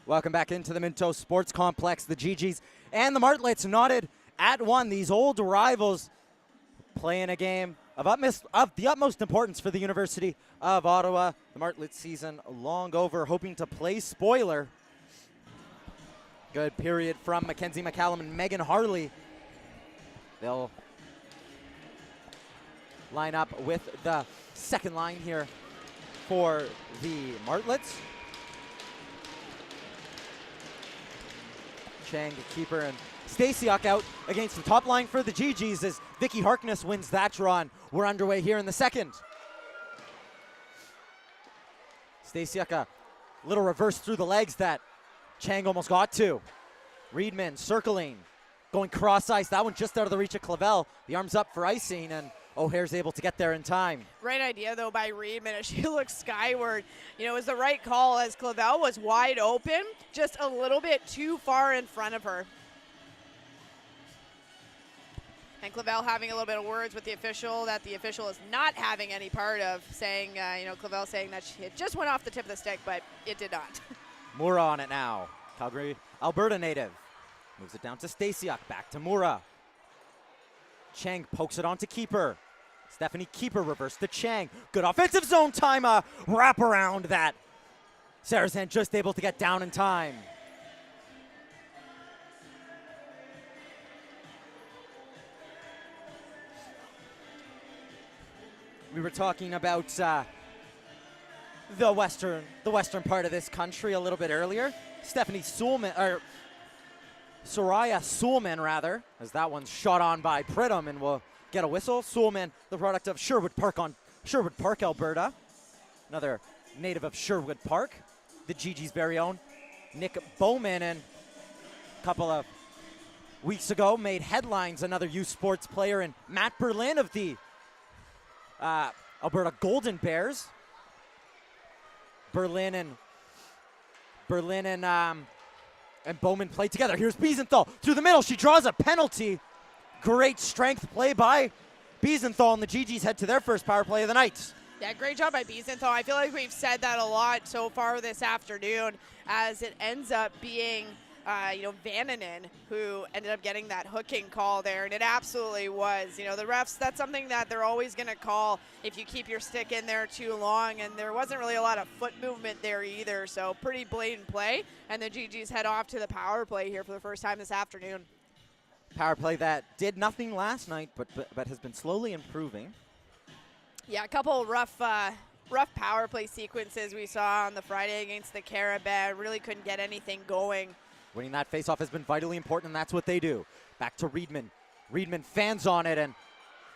Welcome back into the Minto Sports Complex. The GGs and the Martlets knotted at one. These old rivals playing a game of the utmost importance for the University of Ottawa. The Martlet season long over, hoping to play spoiler. Good period from Mackenzie McCallum and Megan Harley. They'll line up with the second line here for the Martlets. Chang, the keeper, and Stasiuk out against the top line for the GGs as Vicky Harkness wins that draw, and we're underway here in the second. Stasiuk, a little reverse through the legs that Chang almost got to. Reedman circling, going cross ice. That one just out of the reach of Clavel. The arm's up for icing, and O'Hare's able to get there in time. Right idea, though, by Reedman as she looks skyward. You know, it was the right call as Clavel was wide open, just a little bit too far in front of her. And Clavel having a little bit of words with the official that the official is not having any part of, saying, Clavel saying that it just went off the tip of the stick, but it did not. Mura on it now. Calgary, Alberta native. Moves it down to Stasiuk, back to Mura. Chang pokes it on to keeper. Stephanie Keeper reverse to Chang. Good offensive zone time, wrap around that. Sarazen just able to get down in time. We were talking about the western part of this country a little bit earlier. Soraya Sulman, rather, as that one's shot on by Pridham and will get a whistle. Sulman, the product of Sherwood Park, Alberta. Another native of Sherwood Park. The GG's very own Nick Bowman, and a couple of weeks ago made headlines, another youth sports player, and Matt Berlin of the Alberta Golden Bears. Berlin and Bowman play together. Here's Biesenthal through the middle. She draws a penalty. Great strength play by Biesenthal, and the GGs head to their first power play of the night. Yeah, great job by Biesenthal. I feel like we've said that a lot so far this afternoon, as it ends up being Vananen who ended up getting that hooking call there, and it absolutely was. The refs, that's something that they're always going to call if you keep your stick in there too long, and there wasn't really a lot of foot movement there either, so pretty blatant play, and the GGs head off to the power play here for the first time this afternoon. Power play that did nothing last night, but has been slowly improving. Yeah, a couple rough power play sequences we saw on the Friday against the Carabin. Really couldn't get anything going. Winning that faceoff has been vitally important, and that's what they do. Back to Reedman. Reedman fans on it, and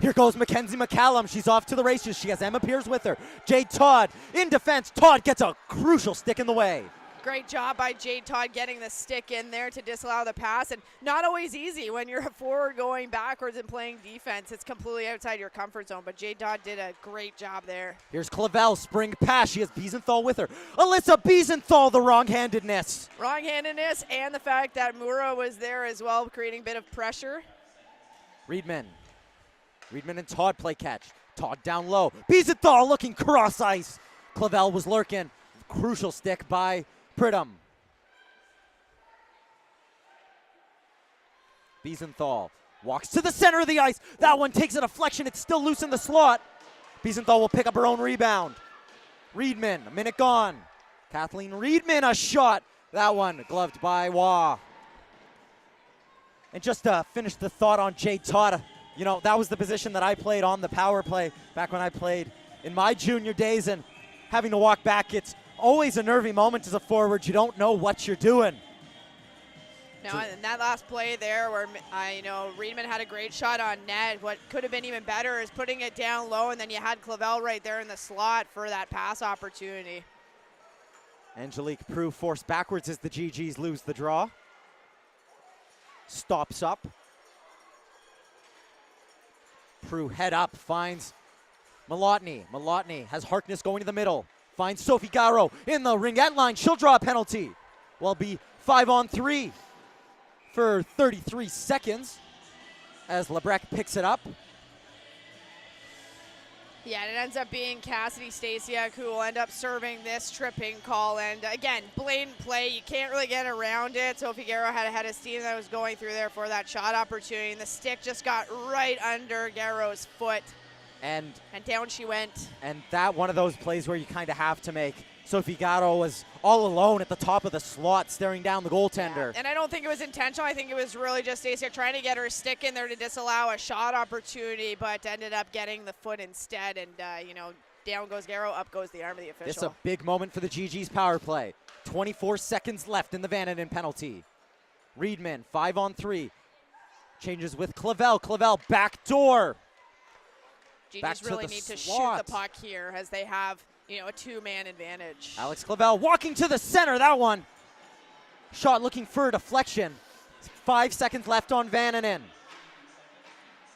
here goes Mackenzie McCallum. She's off to the races. She has Emma Pierce with her. Jade Todd in defense. Todd gets a crucial stick in the way. Great job by Jade Todd getting the stick in there to disallow the pass, and not always easy when you're a forward going backwards and playing defense. It's completely outside your comfort zone, but Jade Todd did a great job there. Here's Clavel, spring pass. She has Biesenthal with her. Alyssa Biesenthal, the wrong-handedness. Wrong-handedness, and the fact that Mura was there as well, creating a bit of pressure. Reedman and Todd play catch. Todd down low. Biesenthal looking cross ice. Clavel was lurking. Crucial stick by Pridham. Biesenthal walks to the center of the ice. That one takes a deflection. It's still loose in the slot. Biesenthal will pick up her own rebound. Reedman, a minute gone. Kathleen Reedman, a shot. That one gloved by Waugh. And just to finish the thought on Jade Todd, that was the position that I played on the power play back when I played in my junior days, and having to walk back, it's always a nervy moment as a forward. You don't know what you're doing. No, and that last play there where, Reedman had a great shot on net. What could have been even better is putting it down low, and then you had Clavel right there in the slot for that pass opportunity. Angelique Prue forced backwards as the GGs lose the draw. Stops up. Prue head up, finds Malotny. Malotny has Harkness going to the middle. Finds Sophie Garro in the ringette line. She'll draw a penalty. Will be 5-on-3 for 33 seconds as Lebrec picks it up. Yeah, and it ends up being Cassidy Stasiak who will end up serving this tripping call. And again, blatant play. You can't really get around it. So Figueroa had a head of steam that was going through there for that shot opportunity. And the stick just got right under Garrow's foot. And down she went. And that one of those plays where you kind of have to make. So Figueroa was all alone at the top of the slot staring down the goaltender. Yeah. And I don't think it was intentional. I think it was really just Stasiak trying to get her stick in there to disallow a shot opportunity, but ended up getting the foot instead. And, down goes Garrow, up goes the arm of the official. It's a big moment for the GG's power play. 24 seconds left in the Vananen penalty. Reedman, 5-on-3. Changes with Clavel. Clavel, back door. GG's really need to shoot the puck here as they have a two-man advantage. Alex Clavel walking to the center. That one. Shot looking for a deflection. 5 seconds left on Vananen.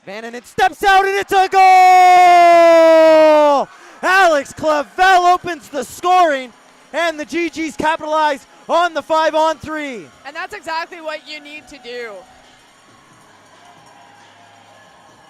Vananen steps out and it's a goal! Alex Clavel opens the scoring and the GGs capitalize on the 5-on-3. And that's exactly what you need to do.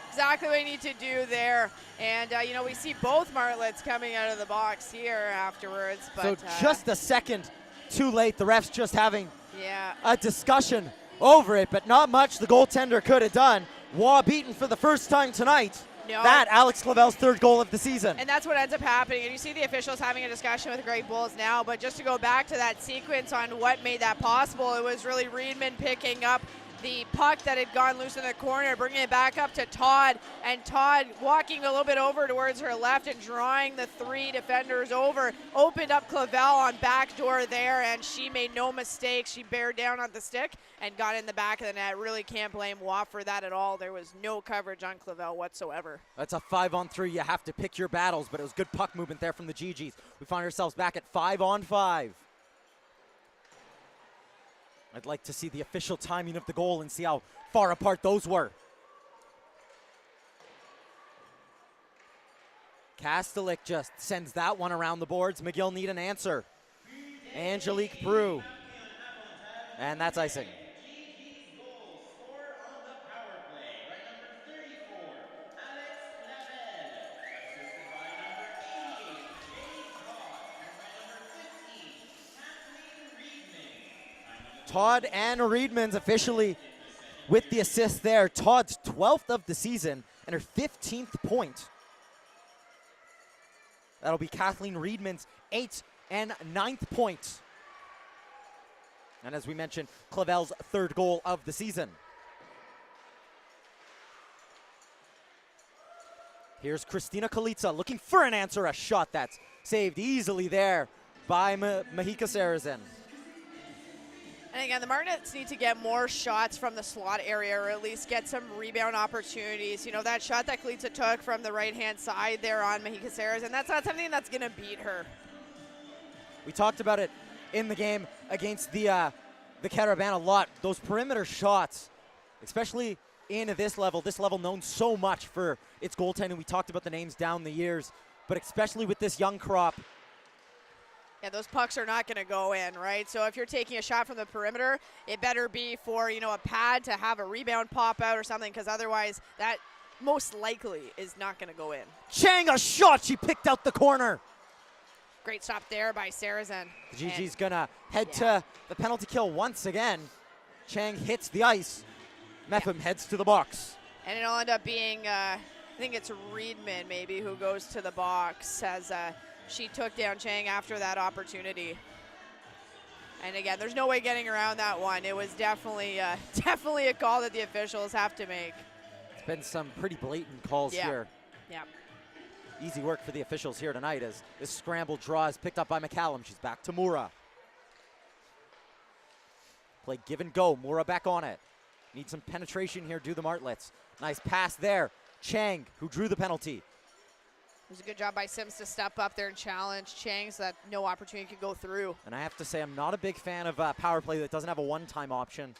Exactly what you need to do there. And, we see both Martlets coming out of the box here afterwards. But, so just a second too late. The refs just having yeah, a discussion over it, but not much the goaltender could have done. Waugh beaten for the first time tonight. No. That Alex Clavel's third goal of the season. And that's what ends up happening. And you see the officials having a discussion with Greg Bulls now. But just to go back to that sequence on what made that possible, it was really Reedman picking up the puck that had gone loose in the corner, bringing it back up to Todd, and Todd walking a little bit over towards her left and drawing the three defenders over, opened up Clavel on backdoor there, and she made no mistake. She bared down on the stick and got in the back of the net. Really can't blame Waugh for that at all. There was no coverage on Clavel whatsoever. That's a 5-on-3. You have to pick your battles, but it was good puck movement there from the GGs. We find ourselves back at 5-on-5. I'd like to see the official timing of the goal and see how far apart those were. Kastelik just sends that one around the boards. McGill need an answer. Angelique Prue. And that's icing. Todd and Reedman's officially with the assist there. Todd's 12th of the season and her 15th point. That'll be Kathleen Reedman's 8th and 9th point. And as we mentioned, Clavel's third goal of the season. Here's Christina Kalitsa looking for an answer, a shot that's saved easily there by Mahika Sarazen. And again, the Martinets need to get more shots from the slot area, or at least get some rebound opportunities. That shot that Kalitsa took from the right-hand side there on Mahika Sarazen, that's not something that's going to beat her. We talked about it in the game against the Caravan a lot. Those perimeter shots, especially in this level known so much for its goaltending. We talked about the names down the years, but especially with this young crop. Yeah, those pucks are not going to go in, right? So if you're taking a shot from the perimeter, it better be for, a pad to have a rebound pop out or something, because otherwise that most likely is not going to go in. Chang, a shot. She picked out the corner. Great stop there by Sarazen. GG's going to head to the penalty kill once again. Chang hits the ice. Mepham heads to the box. And it'll end up being, I think it's Reedman maybe who goes to the box as she took down Chang after that opportunity. And again, there's no way getting around that one. It was definitely a call that the officials have to make. It's been some pretty blatant calls here. Yeah. Easy work for the officials here tonight as this scramble draw is picked up by McCallum. She's back to Moura. Play give and go. Moura back on it. Need some penetration here, do the Martlets. Nice pass there. Chang, who drew the penalty. It was a good job by Sims to step up there and challenge Chang so that no opportunity could go through. And I have to say, I'm not a big fan of power play that doesn't have a one-time option.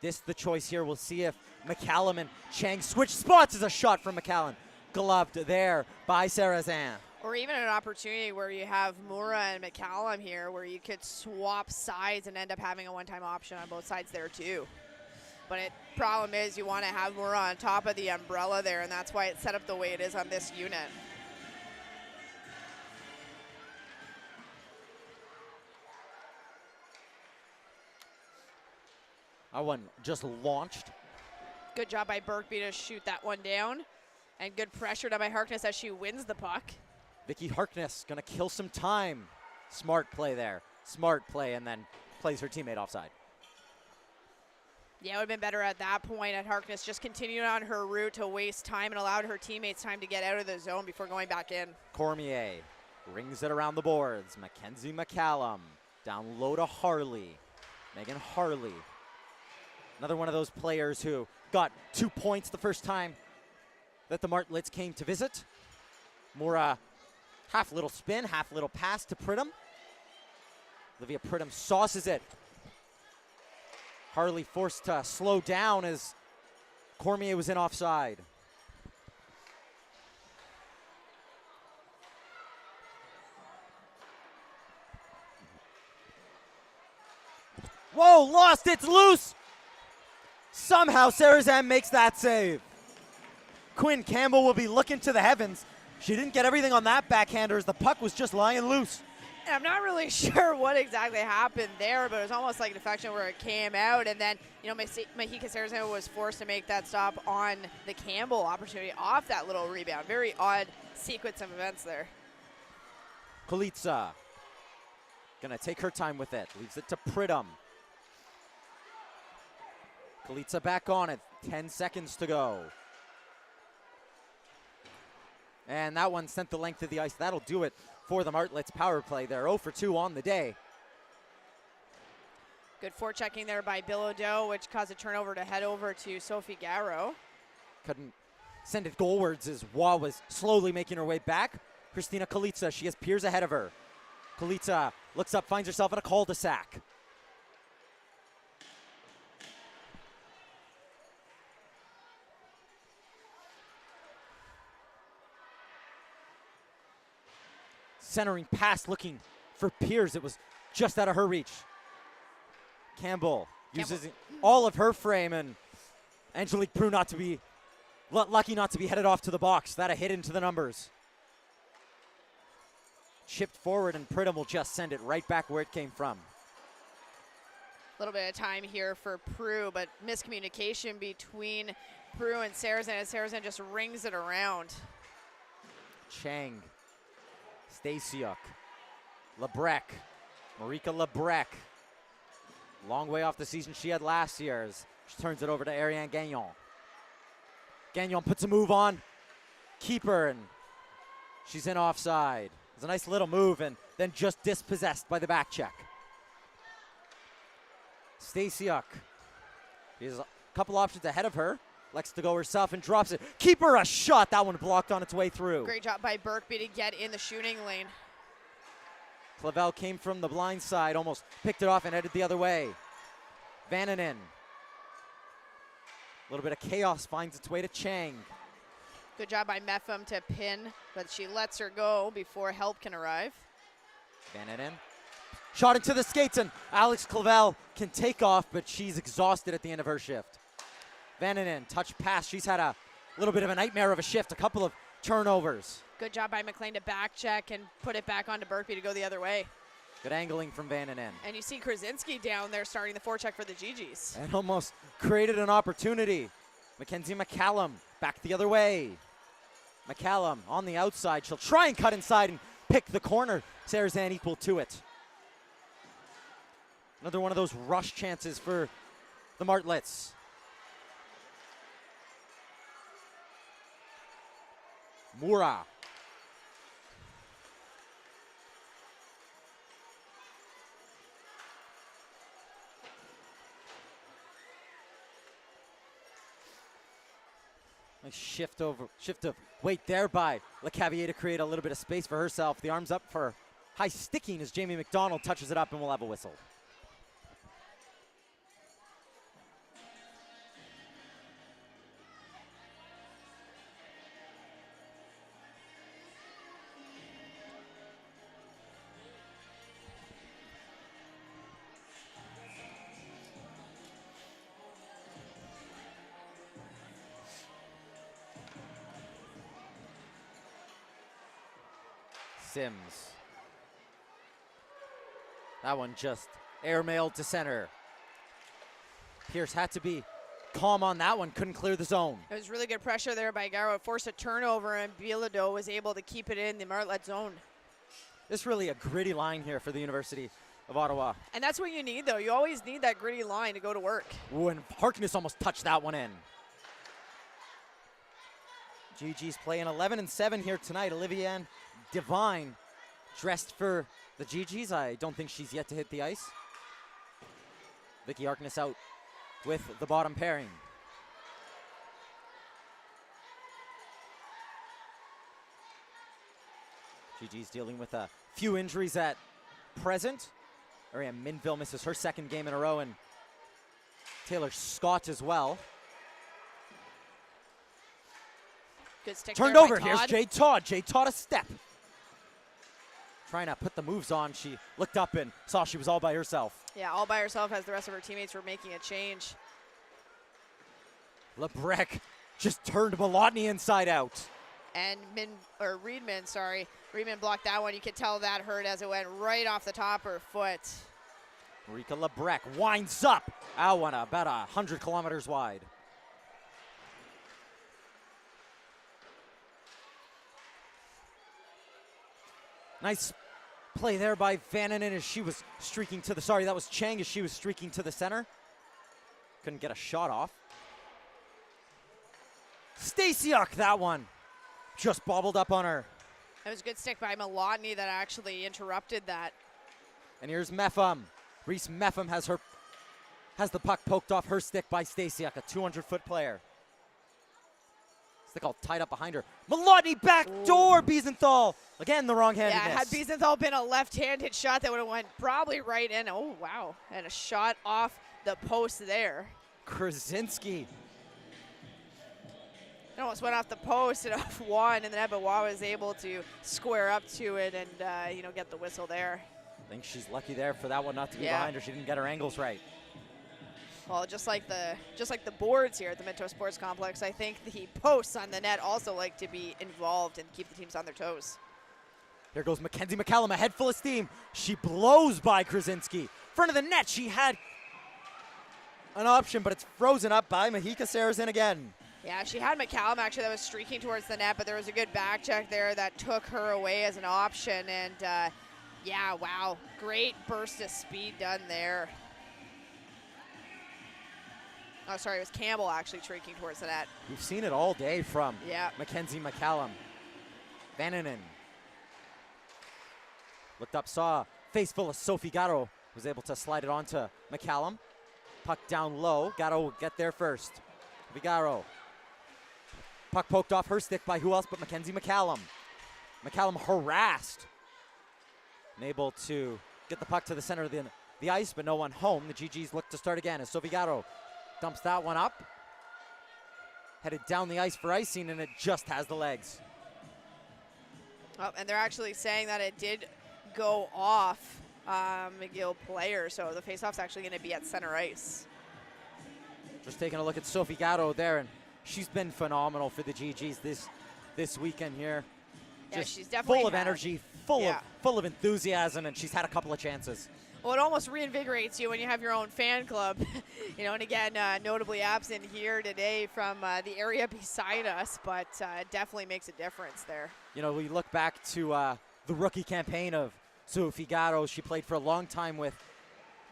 This the choice here. We'll see if McCallum and Chang switch spots. As a shot from McCallum. Gloved there by Sarazen. Or even an opportunity where you have Moura and McCallum here where you could swap sides and end up having a one-time option on both sides there too. But problem is you want to have Moura on top of the umbrella there, and that's why it's set up the way it is on this unit. That one just launched. Good job by Berkby to shoot that one down. And good pressure done by Harkness as she wins the puck. Vicky Harkness gonna kill some time. Smart play there. Smart play, and then plays her teammate offside. Yeah, it would have been better at that point at Harkness. Just continued on her route to waste time and allowed her teammates time to get out of the zone before going back in. Cormier rings it around the boards. Mackenzie McCallum down low to Harley. Megan Harley. Another one of those players who got 2 points the first time that the Martlets came to visit. More half little spin, half little pass to Pridham. Olivia Pridham sauces it. Harley forced to slow down as Cormier was in offside. Whoa, lost, it's loose! Somehow Sarazan makes that save. Quinn Campbell will be looking to the heavens. She didn't get everything on that backhander as the puck was just lying loose. And I'm not really sure what exactly happened there, but it was almost like a deflection where it came out, and then, you know, Mahika Sarazan was forced to make that stop on the Campbell opportunity off that little rebound. Very odd sequence of events there. Kulitsa gonna take her time with it. Leaves it to Pridham. Kulitsa back on it. 10 seconds to go. And that one sent the length of the ice. That'll do it for the Martlets power play. They're 0 for 2 on the day. Good forechecking there by Bill O'Doe, which caused a turnover to head over to Sophie Garrow. Couldn't send it goalwards as Waugh was slowly making her way back. Christina Kulitsa, she has peers ahead of her. Kulitsa looks up, finds herself in a cul-de-sac. Centering pass looking for Piers. It was just out of her reach. Campbell uses all of her frame, and Angelique Prue not to be lucky not to be headed off to the box. That a hit into the numbers. Chipped forward, and Pridham will just send it right back where it came from. A little bit of time here for Prue, but miscommunication between Prue and Sarazan, and Sarazan just rings it around. Chang, Stasiuk, Lebrec, Marika Lebrec. Long way off the season she had last year as she turns it over to Ariane Gagnon. Gagnon puts a move on keeper, and she's in offside. It's a nice little move, and then just dispossessed by the back check. Stasiuk, she has a couple options ahead of her. Likes to go herself and drops it. Keeper a shot. That one blocked on its way through. Great job by Berkby to get in the shooting lane. Clavel came from the blind side, almost picked it off and headed the other way. Vananen. A little bit of chaos finds its way to Chang. Good job by Meffam to pin, but she lets her go before help can arrive. Vananen. Shot into the skates, and Alex Clavel can take off, but she's exhausted at the end of her shift. Vananen, touch pass. She's had a little bit of a nightmare of a shift, a couple of turnovers. Good job by McLean to back check and put it back onto Berkby to go the other way. Good angling from Vananen. And you see Krasinski down there starting the forecheck for the GGs. And almost created an opportunity. Mackenzie McCallum back the other way. McCallum on the outside. She'll try and cut inside and pick the corner. Sarazan equal to it. Another one of those rush chances for the Martlets. Moura. Nice shift of weight there by LeCavier to create a little bit of space for herself. The arms up for high sticking as Jamie McDonald touches it up, and we'll have a whistle. Sims. That one just airmailed to center. Pierce had to be calm on that one, couldn't clear the zone. It was really good pressure there by Garrow. It forced a turnover, and Bilodeau was able to keep it in the Martlet zone. This is really a gritty line here for the University of Ottawa. And that's what you need, though. You always need that gritty line to go to work. Ooh, and Harkness almost touched that one in. GG's playing 11-7 here tonight. Olivienne Devine dressed for the GG's. I don't think she's yet to hit the ice. Vicky Harkness out with the bottom pairing. GG's dealing with a few injuries at present. Ariane Minville misses her second game in a row, and Taylor Scott as well. Good stick Turned there over. by Here's Todd. Jade Todd. Jade Todd a step. Trying to put the moves on. She looked up and saw she was all by herself. Yeah, all by herself as the rest of her teammates were making a change. Lebrec just turned Malotny inside out. And Reedman blocked that one. You could tell that hurt as it went right off the top of her foot. Marika Lebrec winds up. That one about 100 kilometers wide. Nice play there by Vananen as she was streaking to the, that was Chang as she was streaking to the center. Couldn't get a shot off. Stasiuk, that one just bobbled up on her. That was a good stick by Malotny that actually interrupted that. And here's Meffam. Reese Meffam has the puck poked off her stick by Stasiuk, a 200-foot player. Stick all tied up behind her. Malotny backdoor, Biesenthal. Again, the wrong-handedness. Yeah, had Biesenthal been a left-handed shot, that would have went probably right in. Oh, wow. And a shot off the post there. Krasinski. It almost went off the post and off one, and then Waugh was able to square up to it and, get the whistle there. I think she's lucky there for that one not to be behind her. She didn't get her angles right. Well, just like the boards here at the Minto Sports Complex, I think the posts on the net also like to be involved and keep the teams on their toes. Here goes Mackenzie McCallum, a head full of steam. She blows by Krasinski. Front of the net, she had an option, but it's frozen up by Mahika Sarazen again. Yeah, she had McCallum actually that was streaking towards the net, but there was a good back check there that took her away as an option. And yeah, wow, great burst of speed done there. Oh, sorry, it was Campbell actually streaking towards the net. We've seen it all day from Yeah. Mackenzie McCallum. Vananen looked up, saw a face full of Sophie Gatto, was able to slide it on to McCallum. Puck down low, Gatto will get there first. Vigaro. Puck poked off her stick by who else but Mackenzie McCallum. McCallum harassed. Unable to get the puck to the center of the ice, but no one home. The GGs look to start again as Sophie Gatto dumps that one up. Headed down the ice for icing, and it just has the legs. Oh, and they're actually saying that it did go off McGill player, so the faceoff's actually going to be at center ice. Just taking a look at Sophie Gatto there, and she's been phenomenal for the GGs this weekend here. Yeah, Just she's definitely full of energy, full of enthusiasm, and she's had a couple of chances. Well, it almost reinvigorates you when you have your own fan club. And again, notably absent here today from the area beside us, but definitely makes a difference there. We look back to the rookie campaign of Sophie Gatto. She played for a long time with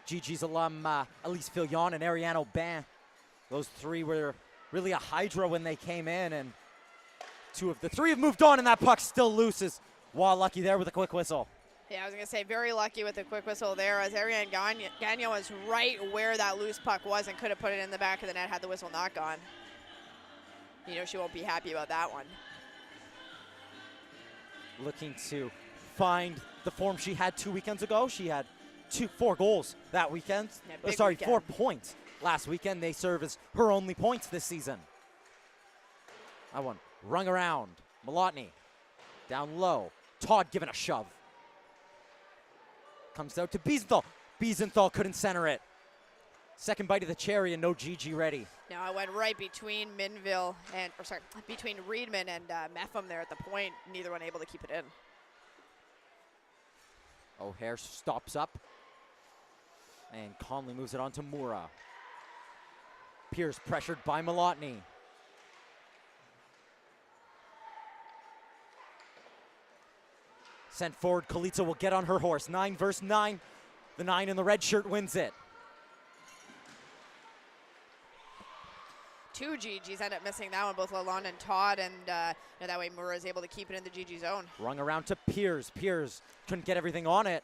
GG's alum Elise Fillon and Ariane Aubin. Those three were really a hydra when they came in, and two of the three have moved on, and that puck still loose as Waugh lucky there with a quick whistle. Yeah, I was going to say very lucky with the quick whistle there as Ariane Gagnon was right where that loose puck was and could have put it in the back of the net had the whistle not gone. She won't be happy about that one. Looking to find the form she had 2 weekends ago. She had 4 goals that weekend. Yeah, weekend. 4 points last weekend. They serve as her only points this season. That one rung around. Malotny down low. Todd giving a shove. Comes out to Biesenthal. Biesenthal couldn't center it. Second bite of the cherry and no GG ready. Now I went right between between Reedman and Meffam there at the point. Neither one able to keep it in. O'Hare stops up. And Conley moves it on to Moura. Pierce pressured by Malotny. Sent forward, Kalitsa will get on her horse. 9 versus 9. The 9 in the red shirt wins it. 2 GGs end up missing that one, both Lalonde and Todd, and that way Moura is able to keep it in the GG zone. Rung around to Piers. Piers couldn't get everything on it.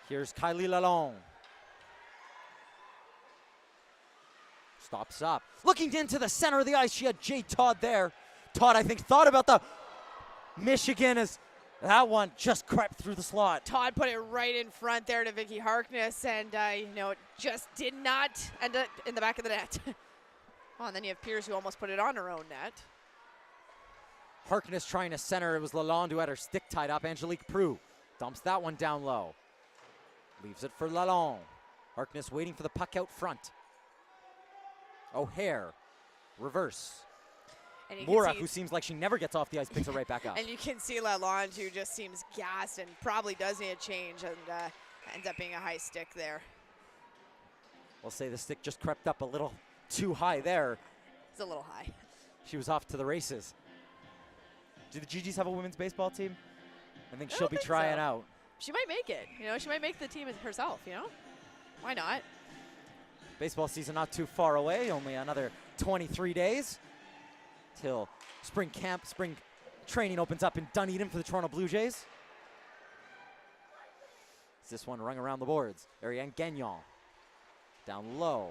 Here's Kylie Lalonde. Stops up. Looking into the center of the ice, she had Jay Todd there. Todd, I think, thought about the Michigan as that one just crept through the slot. Todd put it right in front there to Vicky Harkness, and it just did not end up in the back of the net. Oh, and then you have Pierce who almost put it on her own net. Harkness trying to center. It was Lalonde who had her stick tied up. Angelique Prue dumps that one down low. Leaves it for Lalonde. Harkness waiting for the puck out front. O'Hare, reverse. Moura, who seems like she never gets off the ice, picks it right back up. And you can see Lalonde, who just seems gassed and probably does need a change, and ends up being a high stick there. We'll say the stick just crept up a little too high there. It's a little high. She was off to the races. Do the GGs have a women's baseball team? I think she'll be trying out. She might make it. She might make the team herself, Why not? Baseball season not too far away, only another 23 days till spring camp, spring training opens up in Dunedin for the Toronto Blue Jays. This one rung around the boards. Ariane Gagnon down low.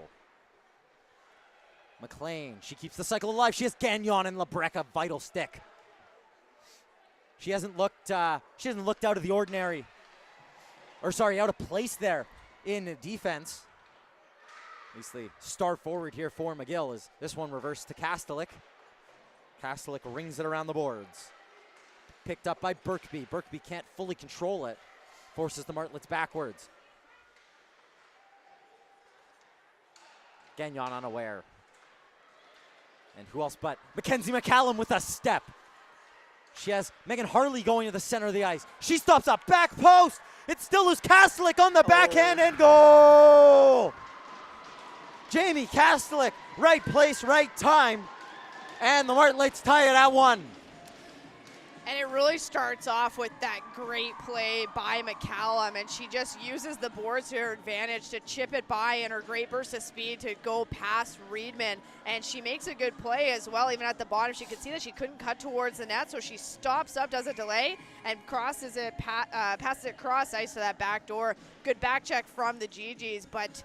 McLean, she keeps the cycle alive. She has Gagnon and Lebrec, a vital stick. She hasn't looked out of the ordinary. Or sorry, out of place there in defense. At least the star forward here for McGill is this one reversed to Kastelik. Kastelik rings it around the boards. Picked up by Birkby. Birkby can't fully control it. Forces the Martlets backwards. Gagnon unaware. And who else but Mackenzie McCallum with a step. She has Megan Harley going to the center of the ice. She stops up, back post. It still is Kastelik on the backhand and goal. Jamie Kastelik, right place, right time. And the Martlets tie it at 1. And it really starts off with that great play by McCallum, and she just uses the boards to her advantage to chip it by in her great burst of speed to go past Reedman. And she makes a good play as well, even at the bottom. She could see that she couldn't cut towards the net, so she stops up, does a delay, and crosses it, passes it cross ice to that back door. Good back check from the GGs, but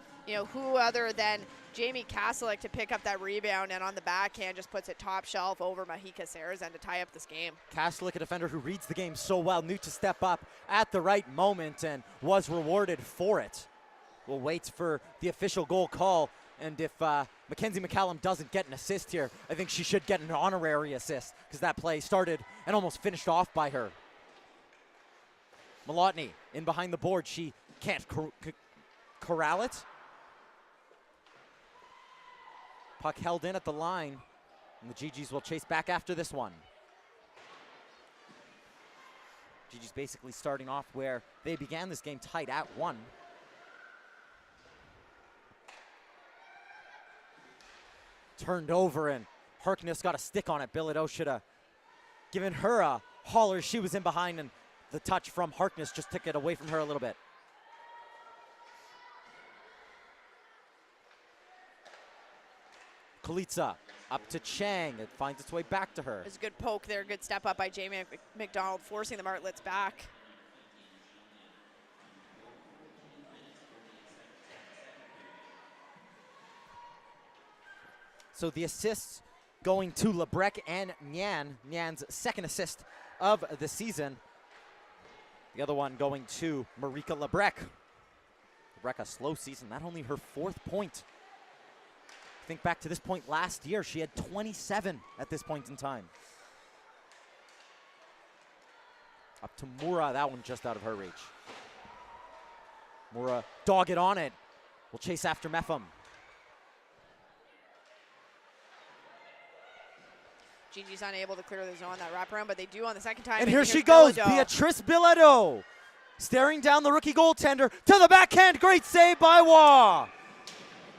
who other than Jamie Kastelik to pick up that rebound, and on the backhand just puts it top shelf over Mahika Sarazan to tie up this game. Kastelik, a defender who reads the game so well, knew to step up at the right moment and was rewarded for it. We'll wait for the official goal call, and if Mackenzie McCallum doesn't get an assist here, I think she should get an honorary assist because that play started and almost finished off by her. Malotny in behind the board. She can't corral it. Puck held in at the line, and the GGs will chase back after this one. GGs basically starting off where they began this game, tied at 1. Turned over, and Harkness got a stick on it. Bilodeau should have given her a hauler. She was in behind, and the touch from Harkness just took it away from her a little bit. Kalitsa up to Chang. It finds its way back to her. There's a good poke there. Good step up by Jamie McDonald, forcing the Martlets back. So the assists going to Lebrec and Nyan. Nyan's second assist of the season. The other one going to Marika Lebrec. Lebrec, a slow season. That only her 4th point. Think back to this point last year, she had 27 at this point in time. Up to Moura, that one just out of her reach. Moura, dog it on it. Will chase after Mepham. Gigi's unable to clear the zone that wraparound, but they do on the second time. And here she goes, Beatrice Bilodeau. Staring down the rookie goaltender to the backhand. Great save by Waugh.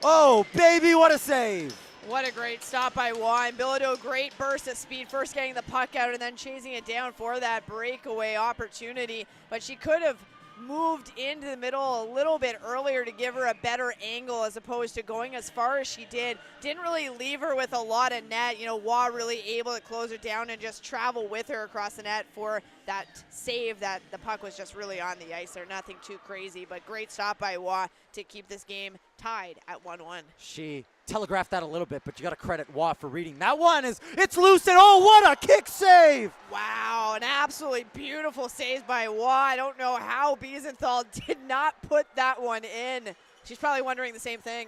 Oh, baby, what a save. What a great stop by Waugh. Bilodeau, great burst of speed, first getting the puck out and then chasing it down for that breakaway opportunity. But she could have moved into the middle a little bit earlier to give her a better angle as opposed to going as far as she did. Didn't really leave her with a lot of net. You know, Waugh really able to close her down and just travel with her across the net for that save that the puck was just really on the ice there. Nothing too crazy, but great stop by Waugh to keep this game tied at 1-1. She telegraphed that a little bit, but you got to credit Waugh for reading. That one it's loose, and oh, what a kick save! Wow, an absolutely beautiful save by Waugh. I don't know how Biesenthal did not put that one in. She's probably wondering the same thing.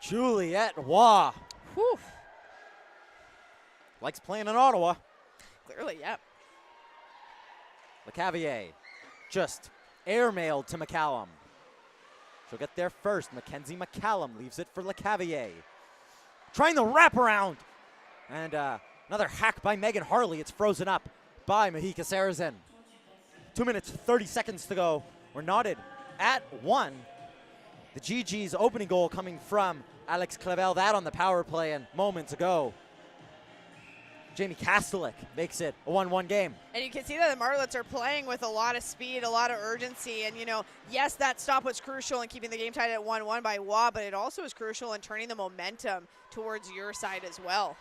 Juliette Waugh. Whew. Likes playing in Ottawa. Clearly, yeah. LeCavier just airmailed to McCallum. She'll get there first. Mackenzie McCallum leaves it for LeCavier. Trying the wraparound. And another hack by Megan Harley. It's frozen up by Mahika Sarazen. 2 minutes, 30 seconds to go. We're knotted at 1. The GG's opening goal coming from Alex Clavel. That on the power play, and moments ago, Jamie Kastelik makes it a 1-1 game. And you can see that the Marlets are playing with a lot of speed, a lot of urgency. And, you know, yes, that stop was crucial in keeping the game tied at 1-1 by Waugh, but it also was crucial in turning the momentum towards your side as well.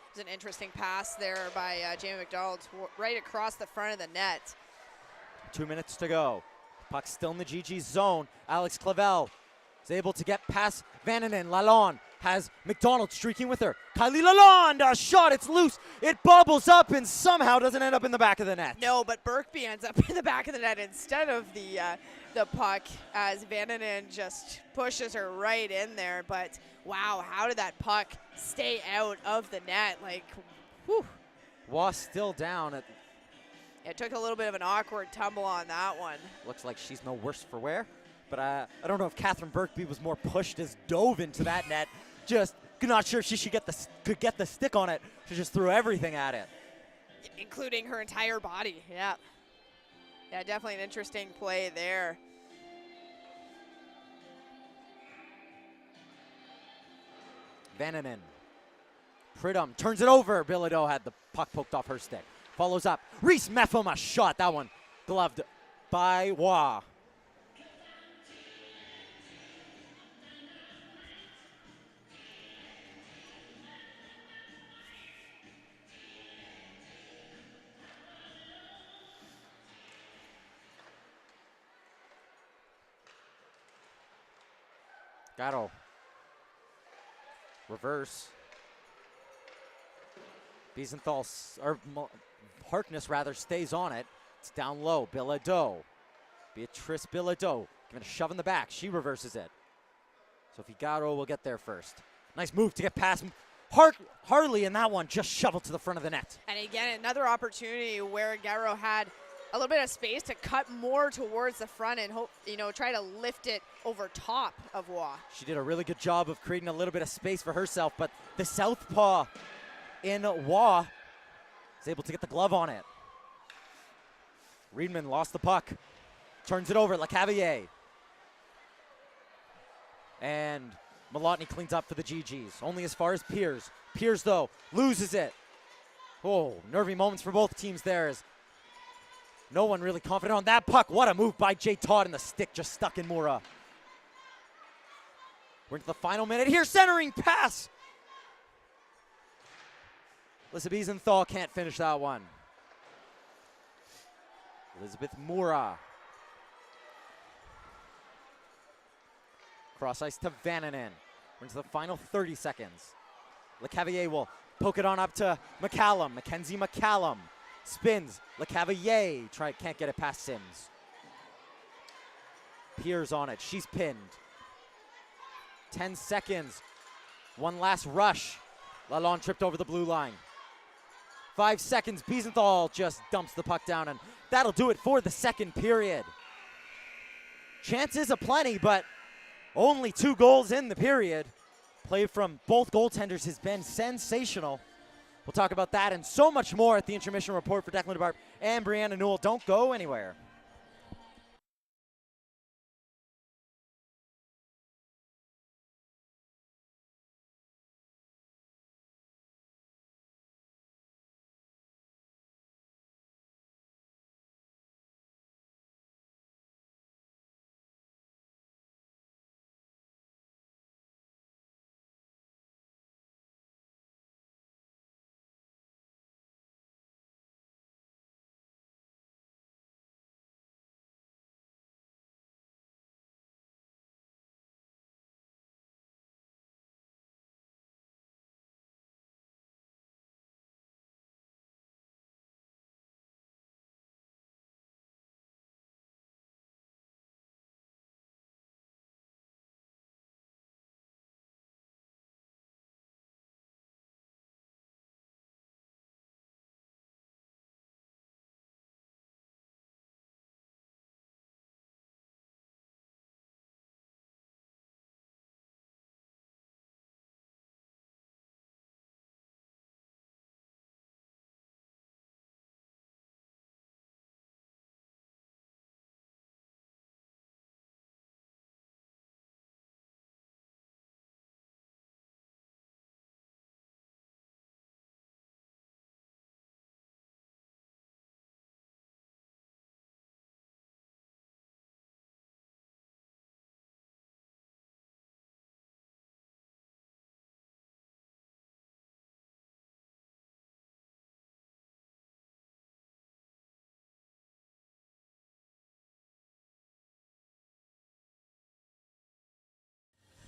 It was an interesting pass there by Jamie McDonald right across the front of the net. 2 minutes to go. Puck still in the GG's zone. Alex Clavel is able to get past Vananen. Lalonde has McDonald streaking with her. Kylie Lalonde, a shot, it's loose. It bubbles up and somehow doesn't end up in the back of the net. No, but Berkby ends up in the back of the net instead of the puck as Vananen just pushes her right in there. But wow, how did that puck stay out of the net? Like, whew. Waugh still down at. It took a little bit of an awkward tumble on that one. Looks like she's no worse for wear. But I don't know if Catherine Berkby was more pushed as dove into that net. Just not sure if she could get the stick on it. She just threw everything at it. Including her entire body, yeah. Yeah, definitely an interesting play there. Vananen. Pridham turns it over. Bilodeau had the puck poked off her stick. Follows up. Reese Meffam, a shot. That one gloved by Waugh. Gatto. Reverse. Biesenthal, or Harkness rather, stays on it. It's down low. Bilodeau. Beatrice Bilodeau giving a shove in the back. She reverses it. Sophie Gatto will get there first. Nice move to get past Harley, and that one just shoveled to the front of the net. And again, another opportunity where Garrow had a little bit of space to cut more towards the front and hope, try to lift it over top of Waugh. She did a really good job of creating a little bit of space for herself, but the southpaw in Waugh is able to get the glove on it. Riedman lost the puck. Turns it over, LeCavier. And Malotny cleans up for the GGs. Only as far as Piers. Piers, though, loses it. Oh, nervy moments for both teams there as no one really confident on that puck. What a move by Jay Todd, and the stick just stuck in Mura. We're into the final minute here. Centering pass. Elizabeth Biesenthal can't finish that one. Elizabeth Mura. Cross ice to Vananen. We're into the final 30 seconds. LeCavier will poke it on up to McCallum. Mackenzie McCallum spins. LeCavier can't get it past Sims. Piers on it. She's pinned. 10 seconds. One last rush. Lalonde tripped over the blue line. 5 seconds. Biesenthal just dumps the puck down, and that'll do it for the second period. Chances aplenty, but only 2 goals in the period. Play from both goaltenders has been sensational. We'll talk about that and so much more at the intermission report for Declan DeBarp and Brianna Newell. Don't go anywhere.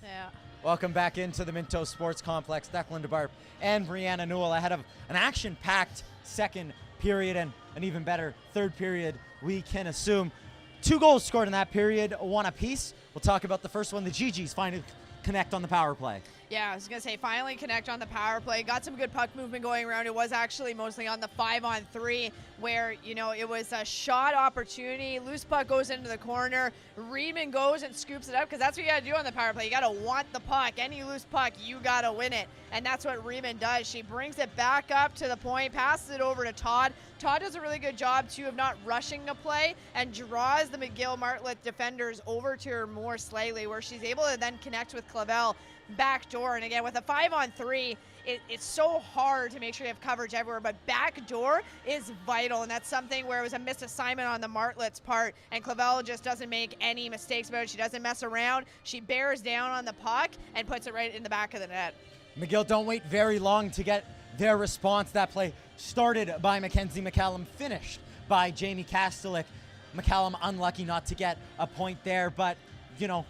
Yeah. Welcome back into the Minto Sports Complex. Declan DeBarp and Brianna Newell ahead of an action-packed second period and an even better third period, we can assume. 2 goals scored in that period, 1 apiece. We'll talk about the first one. The GGs finally connect on the power play. Yeah, I was going to say, finally connect on the power play. Got some good puck movement going around. It was actually mostly on the 5-on-3 where, you know, it was a shot opportunity. Loose puck goes into the corner. Reedman goes and scoops it up because that's what you got to do on the power play. You got to want the puck. Any loose puck, you got to win it. And that's what Reedman does. She brings it back up to the point, passes it over to Todd. Todd does a really good job, too, of not rushing a play and draws the McGill Martlet defenders over to her more slightly where she's able to then connect with Clavel back door. And again, with a 5-on-3, it's so hard to make sure you have coverage everywhere, but back door is vital, and that's something where it was a missed assignment on the Martlet's part, and Clavel just doesn't make any mistakes about it. She doesn't mess around. She bears down on the puck and puts it right in the back of the net. McGill don't wait very long to get their response. That play started by Mackenzie McCallum, finished by Jamie Kastelik. McCallum unlucky not to get a point there, but, you know,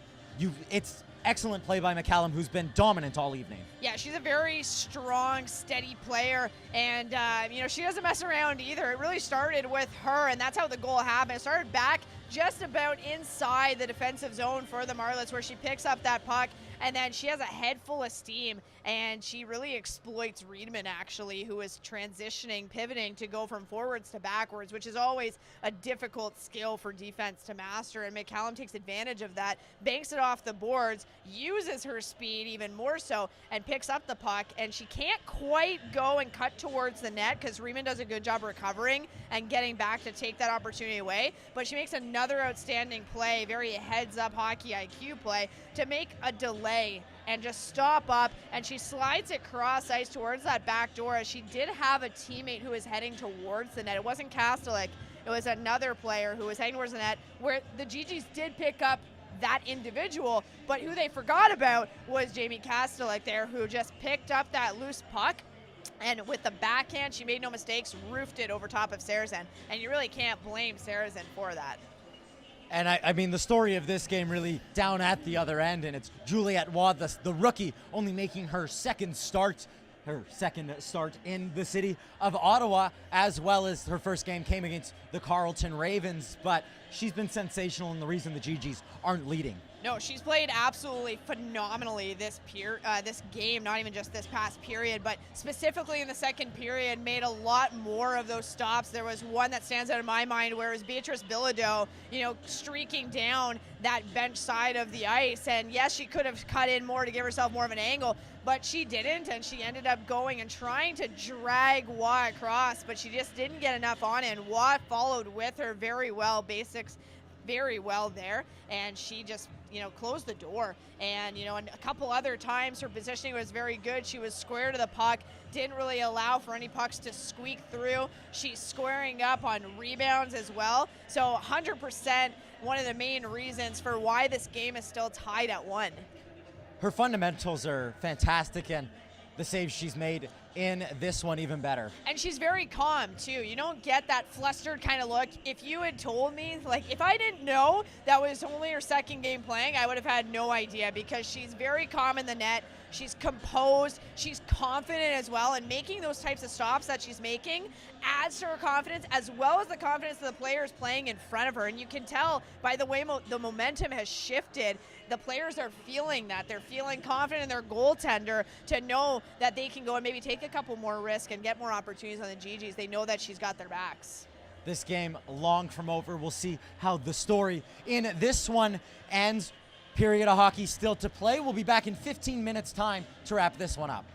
it's excellent play by McCallum, who's been dominant all evening. Yeah, she's a very strong, steady player, and, you know, she doesn't mess around either. It really started with her, and that's how the goal happened. It started back just about inside the defensive zone for the Marlets, where she picks up that puck, and then she has a head full of steam, and she really exploits Reedman, actually, who is transitioning, pivoting to go from forwards to backwards, which is always a difficult skill for defense to master, and McCallum takes advantage of that, banks it off the boards, uses her speed even more so, and picks up the puck, and she can't quite go and cut towards the net because Reedman does a good job recovering and getting back to take that opportunity away, but she makes another outstanding play, very heads-up hockey IQ play, to make a delay and just stop up, and she slides it cross ice towards that back door, as she did have a teammate who was heading towards the net. It wasn't Kastelik, it was another player who was heading towards the net, where the GGs did pick up that individual, but who they forgot about was Jamie Kastelik there, who just picked up that loose puck, and with the backhand, she made no mistakes, roofed it over top of Sarazen, and you really can't blame Sarazen for that. And I mean, the story of this game really down at the other end, and it's Juliette Waugh, the rookie, only making her second start in the city of Ottawa, as well as her first game came against the Carleton Ravens, but she's been sensational and the reason the GGs aren't leading. No, she's played absolutely phenomenally this game, not even just this past period, but specifically in the second period, made a lot more of those stops. There was one that stands out in my mind where it was Beatrice Bilodeau, streaking down that bench side of the ice. And yes, she could have cut in more to give herself more of an angle, but she didn't, and she ended up going and trying to drag Watt across, but she just didn't get enough on it, and Watt followed with her very well, basics very well there, and she just closed the door. And and a couple other times her positioning was very good. She was square to the puck, didn't really allow for any pucks to squeak through. She's squaring up on rebounds as well. So 100% one of the main reasons for why this game is still tied at 1. Her fundamentals are fantastic, and the saves she's made in this one even better. And she's very calm too. You don't get that flustered kind of look. If you had told me, if I didn't know that was only her second game playing, I would have had no idea, because she's very calm in the net. She's composed, she's confident as well, and making those types of stops that she's making adds to her confidence, as well as the confidence of the players playing in front of her. And you can tell by the way the momentum has shifted. The players are feeling that. They're feeling confident in their goaltender to know that they can go and maybe take a couple more risks and get more opportunities on the GGs. They know that she's got their backs. This game long from over. We'll see how the story in this one ends. Period of hockey still to play. We'll be back in 15 minutes time to wrap this one up.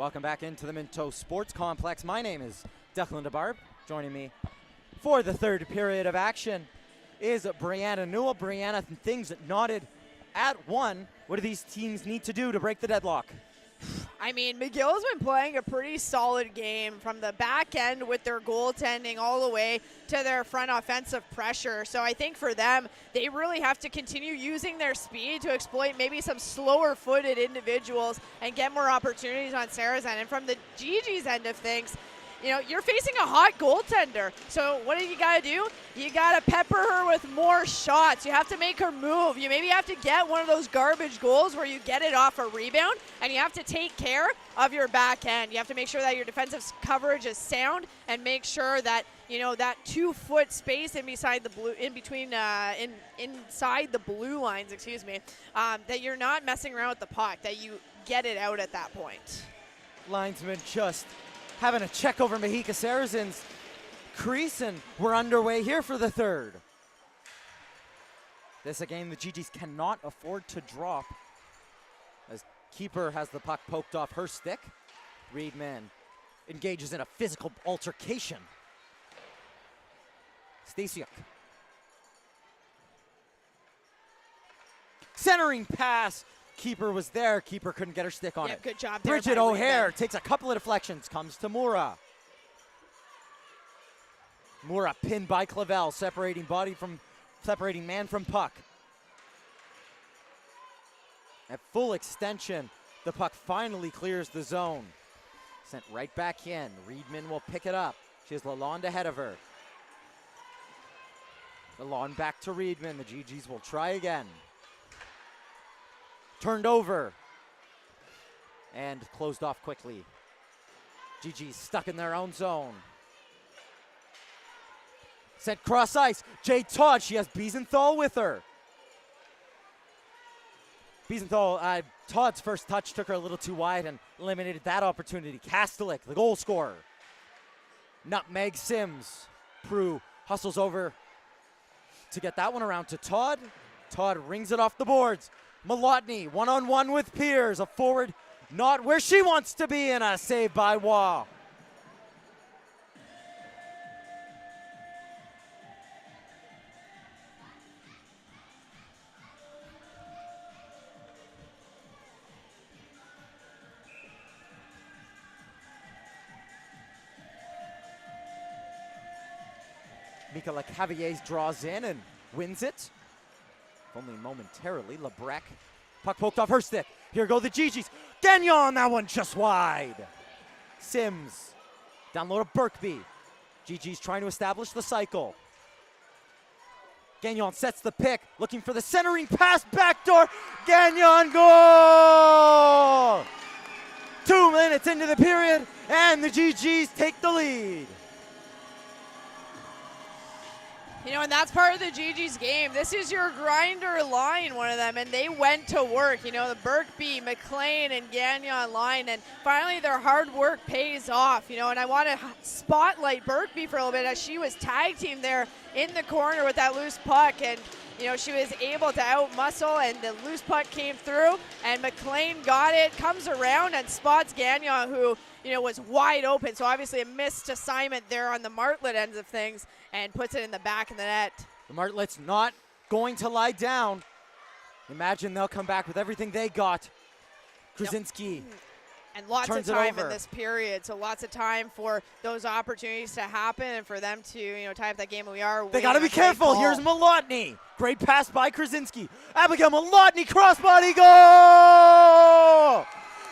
Welcome back into the Minto Sports Complex. My name is Declan DeBarb. Joining me for the third period of action is Brianna Newell. Brianna, things knotted at 1. What do these teams need to do to break the deadlock? I mean, McGill has been playing a pretty solid game from the back end with their goaltending all the way to their front offensive pressure. So I think for them, they really have to continue using their speed to exploit maybe some slower-footed individuals and get more opportunities on Sarah's end. And from the Gigi's end of things, you know, you're facing a hot goaltender. So what do you got to do? You got to pepper her with more shots. You have to make her move. You maybe have to get one of those garbage goals where you get it off a rebound, and you have to take care of your back end. You have to make sure that your defensive coverage is sound and make sure that, you know, that 2-foot space inside the blue lines, that you're not messing around with the puck, that you get it out at that point. Linesman just having a check over Mahika Sarazen's crease, and we're underway here for the third. This is a game the GGs cannot afford to drop, as keeper has the puck poked off her stick. Reedman engages in a physical altercation. Stasiuk. Centering pass. Keeper was there. Keeper couldn't get her stick on it. Good job there. Bridget O'Hare takes a couple of deflections, comes to Mura. Mura pinned by Clavel, separating man from puck. At full extension, the puck finally clears the zone. Sent right back in. Reedman will pick it up. She has Lalonde ahead of her. Lalonde back to Reedman. The GGs will try again. Turned over and closed off quickly. GG's stuck in their own zone. Sent cross ice. Jay Todd, she has Biesenthal with her. Biesenthal, Todd's first touch took her a little too wide and eliminated that opportunity. Kastelik, the goal scorer. Nutmeg Sims. Prue hustles over to get that one around to Todd. Todd rings it off the boards. Malotny, one-on-one with Piers. A forward not where she wants to be, and a save by Waugh. Mika Lecavalier draws in and wins it. Only momentarily. Lebrec. Puck poked off her stick. Here go the GGs. Gagnon, that one just wide. Sims. Down low to Birkby. GG's trying to establish the cycle. Gagnon sets the pick. Looking for the centering pass. Backdoor. Gagnon goal! 2 minutes into the period, and the GGs take the lead. You know, and that's part of the GG's game. This is your grinder line, one of them, and they went to work. You know, the Birkby, McLean, and Gagnon line, and finally their hard work pays off. You know, and I want to spotlight Birkby for a little bit as she was tag team there in the corner with that loose puck, and you know, she was able to out-muscle, and the loose puck came through, and McLean got it, comes around, and spots Gagnon, who, you know, was wide open. So obviously a missed assignment there on the Martlet ends of things, and puts it in the back of the net. The Martlet's not going to lie down. Imagine they'll come back with everything they got. Krasinski. Yep. And lots of time in this period, so lots of time for those opportunities to happen and for them to, you know, tie up that game. And we are. They got to be careful. Here's Malotny. Great pass by Krasinski. Abigail Malotny, crossbody goal!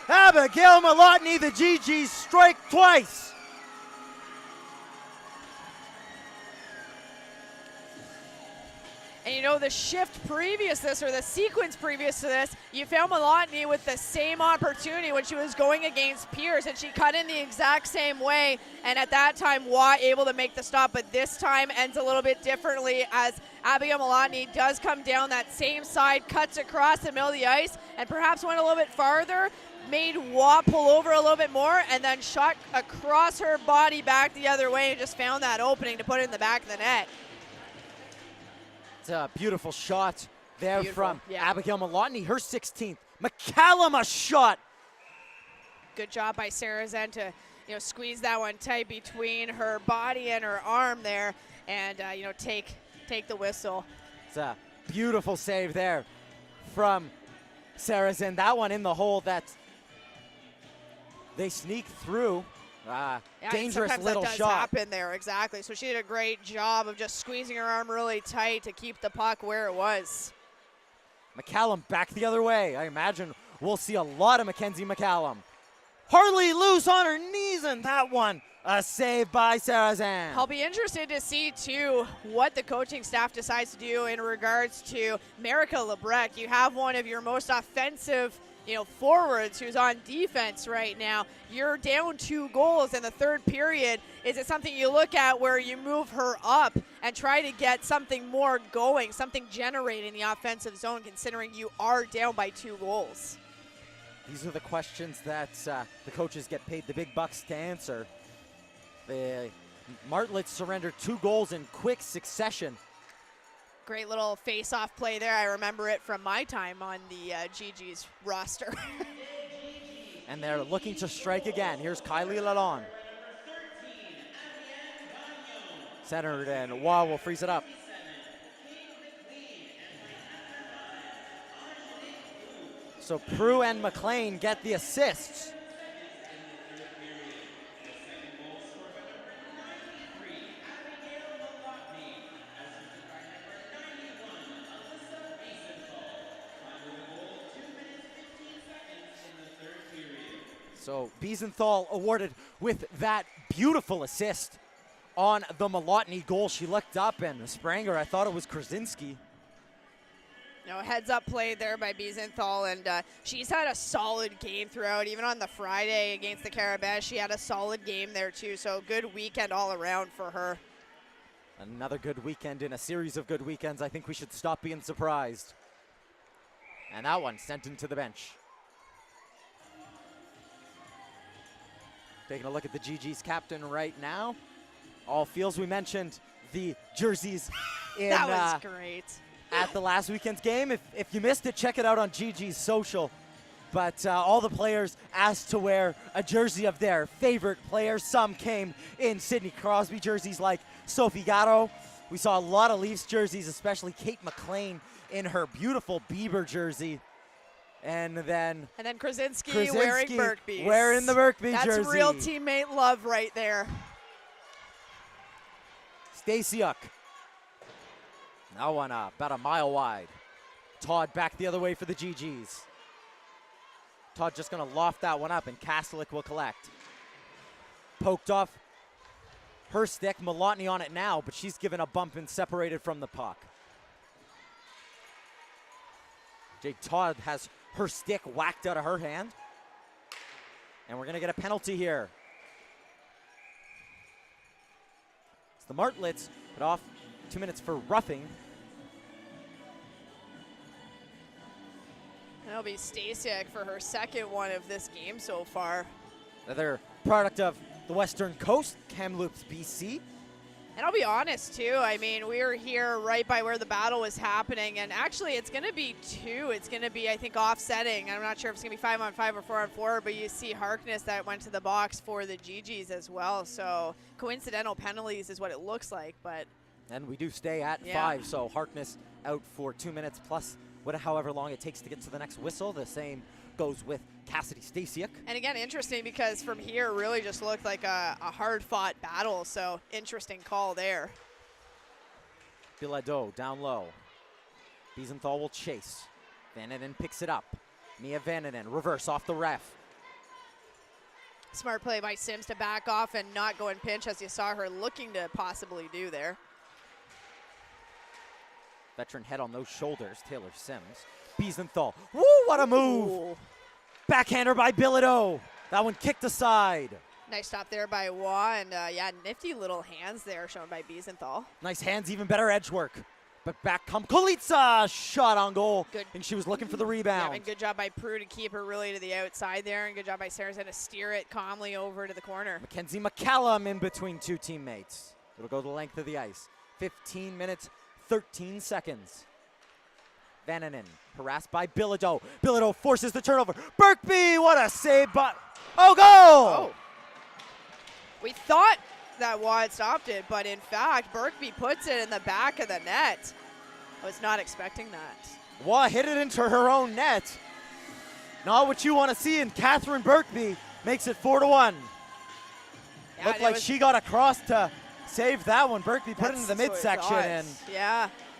Abigail Malotny, the GGs strike twice. And you know, the shift previous to this, or the sequence previous to this, you found Malotny with the same opportunity when she was going against Pierce, and she cut in the exact same way. And at that time, Waugh able to make the stop, but this time ends a little bit differently as Abigail Malotny does come down that same side, cuts across the middle of the ice, and perhaps went a little bit farther, made Waugh pull over a little bit more, and then shot across her body back the other way and just found that opening to put it in the back of the net. It's a beautiful shot there from Abigail Malotny, her 16th. McCallum, a shot Good job by Sarazen to, squeeze that one tight between her body and her arm there, and take the whistle. It's a beautiful save there from Sarazen. That one in the hole that they sneak through. Dangerous little that does shot. happen there, exactly. So she did a great job of just squeezing her arm really tight to keep the puck where it was. McCallum back the other way. I imagine we'll see a lot of Mackenzie McCallum. Hardly loose on her knees, and that one, a save by Sarazen. I'll be interested to see, too, what the coaching staff decides to do in regards to Marika Lebrec. You have one of your most offensive forwards who's on defense right now. You're down 2 goals in the third period. Is it something you look at where you move her up and try to get something more going, something generating the offensive zone, considering you are down by 2 goals? These are the questions that the coaches get paid the big bucks to answer. The Martlets surrendered 2 goals in quick succession. Great little face-off play there. I remember it from my time on the GG's roster. And they're looking to strike again. Here's Kylie Lalonde. Centered, and Waugh will freeze it up. So Prue and McLean get the assists. So Biesenthal awarded with that beautiful assist on the Malotny goal. She looked up and Spranger, I thought it was Krasinski. Heads up play there by Biesenthal, and she's had a solid game throughout. Even on the Friday against the Carabas, she had a solid game there too. So good weekend all around for her. Another good weekend in a series of good weekends. I think we should stop being surprised. And that one sent into the bench. Taking a look at the GG's captain right now. All feels, we mentioned the jerseys in that was great. At the last weekend's game. If you missed it, check it out on GG's social. But all the players asked to wear a jersey of their favorite players. Some came in Sidney Crosby jerseys like Sophie Gatto. We saw a lot of Leafs jerseys, especially Kate McLean in her beautiful Bieber jersey. And then Krasinski wearing Birkbees. Wearing the Birkbees jersey. That's real teammate love right there. Stasiuk. That one about a mile wide. Todd back the other way for the GGs. Todd just going to loft that one up, and Kastelik will collect. Poked off her stick. Malotny on it now, but she's given a bump and separated from the puck. Jake Todd has her stick whacked out of her hand. And we're going to get a penalty here. It's the Martlets put off 2 minutes for roughing. That'll be Stasiuk for her second one of this game so far. Another product of the Western Coast, Kamloops, BC. And I'll be honest, too. I mean, we were here right by where the battle was happening. And actually, it's going to be 2. It's going to be, I think, offsetting. I'm not sure if it's going to be 5-on-5 or 4-on-4. But you see Harkness that went to the box for the GGs as well. So coincidental penalties is what it looks like. But and we do stay at 5. So Harkness out for 2 minutes plus however long it takes to get to the next whistle. The same goes with Cassidy Stasiuk. And again, interesting because from here really just looked like a hard-fought battle, so interesting call there. Bilodeau down low. Biesenthal will chase. Vananen picks it up. Mia Vananen, reverse off the ref. Smart play by Sims to back off and not go and pinch, as you saw her looking to possibly do there. Veteran head on those shoulders, Taylor Sims. Biesenthal, woo, what a move! Ooh. Backhander by Bilodeau. That one kicked aside. Nice stop there by Waugh, and nifty little hands there shown by Biesenthal. Nice hands, even better edge work. But back come Kulitsa, shot on goal. Good. I think she was looking for the rebound. Yeah, and good job by Prue to keep her really to the outside there, and good job by Sarazen to steer it calmly over to the corner. Mackenzie McCallum in between 2 teammates. It'll go the length of the ice. 15 minutes, 13 seconds. Vananen harassed by Bilodeau. Bilodeau forces the turnover. Birkby, what a save, but Oh, goal! Oh. We thought that Watt stopped it, but in fact, Berkby puts it in the back of the net. I was not expecting that. Waugh hit it into her own net. Not what you want to see, and Catherine Berkby makes it 4-1. Yeah, Looked like she got across to save that one. Berkby put it into the midsection and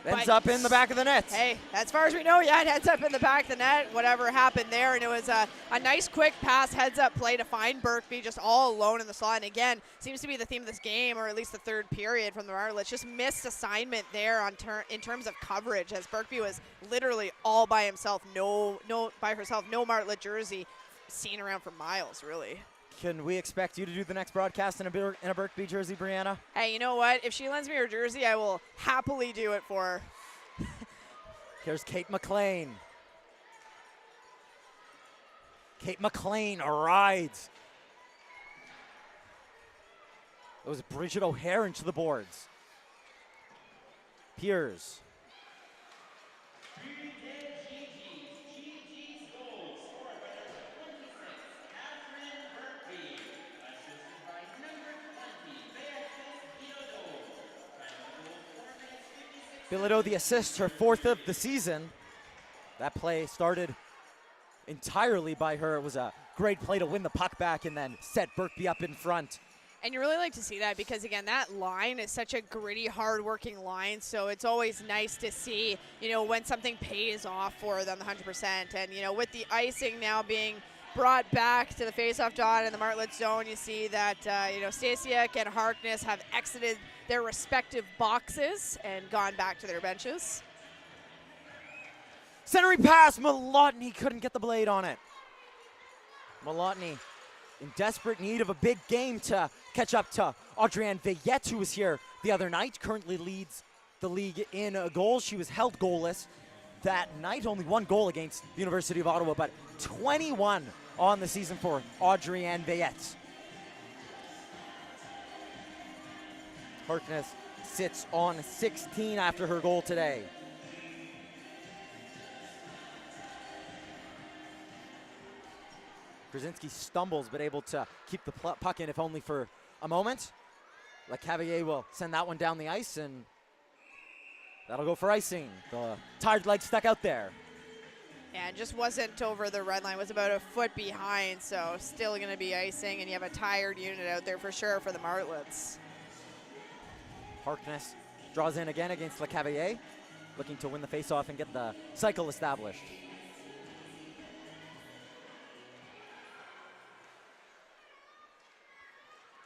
ends up in the back of the net. Hey, as far as we know, yeah, it ends up in the back of the net, whatever happened there. And it was a nice quick pass, heads-up play to find Berkby just all alone in the slot. And again, seems to be the theme of this game, or at least the third period from the Martlets. Just missed assignment there in terms of coverage, as Berkby was literally all by himself, no Martlet jersey seen around for miles, really. Can we expect you to do the next broadcast in a Berkby jersey, Brianna? Hey, you know what? If she lends me her jersey, I will happily do it for her. Here's Kate McLean. Kate McLean rides. It was Bridget O'Hare into the boards. Piers. Bilodeau, the assist, her 4th of the season. That play started entirely by her. It was a great play to win the puck back and then set Berkby up in front. And you really like to see that because, again, that line is such a gritty, hard-working line. So it's always nice to see, when something pays off for them, the 100%. And, with the icing now being brought back to the face-off dot in the Martlet zone, you see that, Stasiuk and Harkness have exited their respective boxes and gone back to their benches. Centering pass, Malotny couldn't get the blade on it. Malotny in desperate need of a big game to catch up to Audrienne Veillette, who was here the other night, currently leads the league in goals. She was held goalless that night, only 1 goal against the University of Ottawa, but 21 on the season for Audrienne Veillette. Harkness sits on 16 after her goal today. Krasinski stumbles, but able to keep the puck in, if only for a moment. LeCavalier will send that one down the ice, and that'll go for icing. The tired leg stuck out there. Yeah, it just wasn't over the red line. It was about a foot behind, so still going to be icing, and you have a tired unit out there for sure for the Martlets. Harkness draws in again against LeCavalier, looking to win the faceoff and get the cycle established.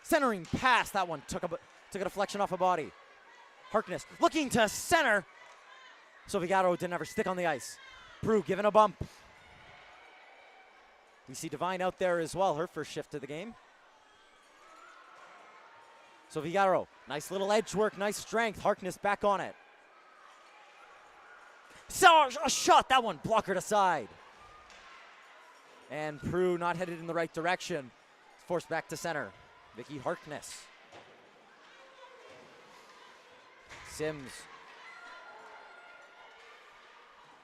Centering pass, that one took a deflection off a body. Harkness looking to center. Sophie Gatto didn't ever stick on the ice. Prue given a bump. We see Devine out there as well, her first shift of the game. Sophie Gatto, nice little edge work, nice strength. Harkness back on it. So a shot, that one blockered aside. And Prue not headed in the right direction. Forced back to center. Vicky Harkness. Sims.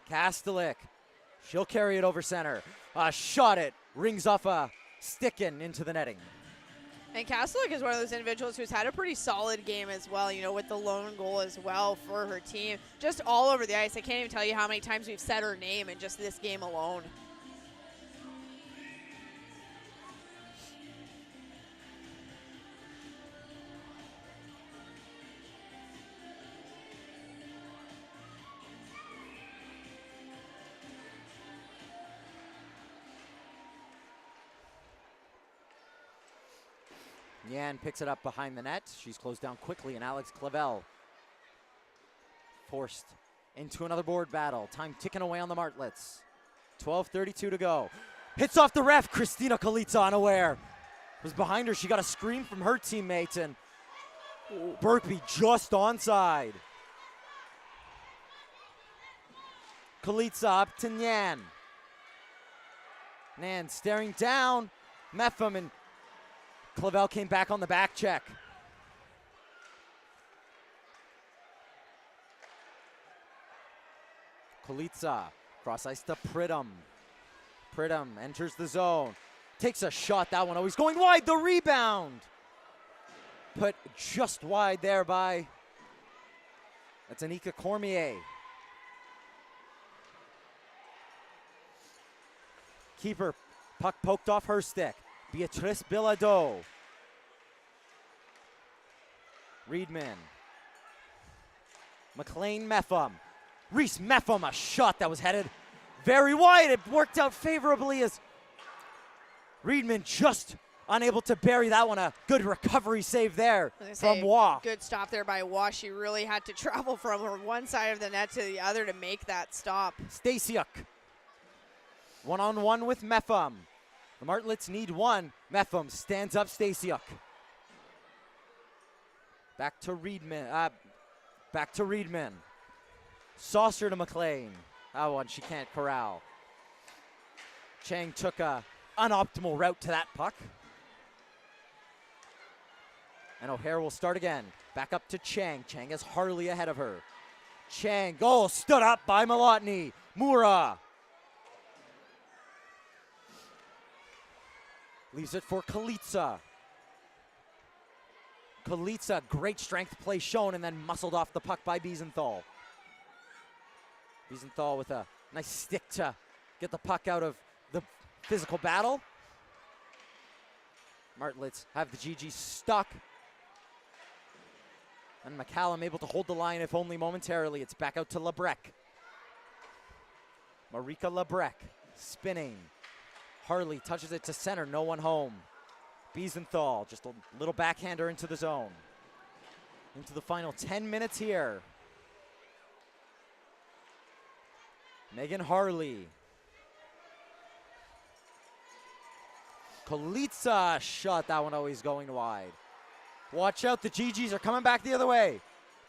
Kastelik. She'll carry it over center. Shot it. Rings off a stick into the netting. And Kastelik is one of those individuals who's had a pretty solid game as well, with the lone goal as well for her team. Just all over the ice. I can't even tell you how many times we've said her name in just this game alone. Yan picks it up behind the net. She's closed down quickly, and Alex Clavel forced into another board battle. Time ticking away on the Martlets. 12:32 to go. Hits off the ref. Christina Kalitsa unaware. Was behind her. She got a scream from her teammate, and Berkby just onside. Kalitsa up to Nyan. Nan staring down. Meffam and Clavel came back on the back check. Kalitsa cross ice to Pridham. Pridham enters the zone. Takes a shot, that one always going wide. The rebound. Put just wide there by, that's Anika Cormier. Keeper, puck poked off her stick. Beatrice Bilodeau. Reedman. McLean Meffam. Reese Meffam, a shot that was headed very wide. It worked out favorably as Reedman just unable to bury that one. A good recovery save there from Waugh. Good stop there by Waugh. She really had to travel from her one side of the net to the other to make that stop. Stasiuk. One-on-one with Meffam. The Martlets need one. Meffam stands up Stasiuk. Back to Reedman. Saucer to McLean. That one she can't corral. Chang took a unoptimal route to that puck. And O'Hare will start again. Back up to Chang. Chang has Harley ahead of her. Chang, goal stood up by Malotny. Mura. Leaves it for Kalitsa. Kalitsa, great strength play shown and then muscled off the puck by Biesenthal. Biesenthal with a nice stick to get the puck out of the physical battle. Martlets have the GG stuck. And McCallum able to hold the line, if only momentarily. It's back out to Lebrec. Marika Lebrec spinning. Harley touches it to center, no one home. Biesenthal, just a little backhander into the zone. Into the final 10 minutes here. Megan Harley. Kalitsa shot, that one always going wide. Watch out, the GGs are coming back the other way.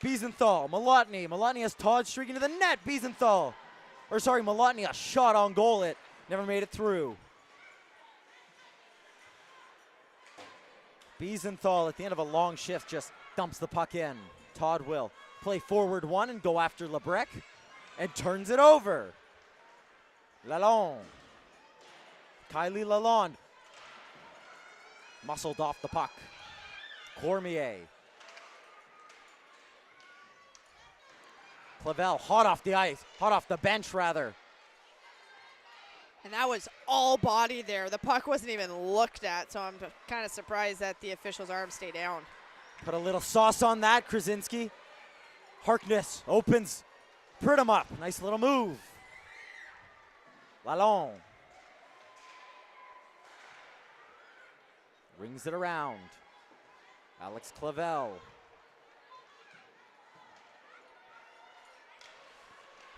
Biesenthal, Malotny. Malotny has Todd streaking to the net. Biesenthal, Malotny, a shot on goal. It never made it through. Biesenthal at the end of a long shift just dumps the puck in. Todd will play forward one and go after Lebrec and turns it over. Lalonde. Kylie Lalonde muscled off the puck. Cormier. Clavel hot off the ice, hot off the bench rather. And that was all body there. The puck wasn't even looked at, so I'm kind of surprised that the official's arm stayed down. Put a little sauce on that, Krasinski. Harkness opens Pridham up. Nice little move. Lalonde. Rings it around. Alex Clavel.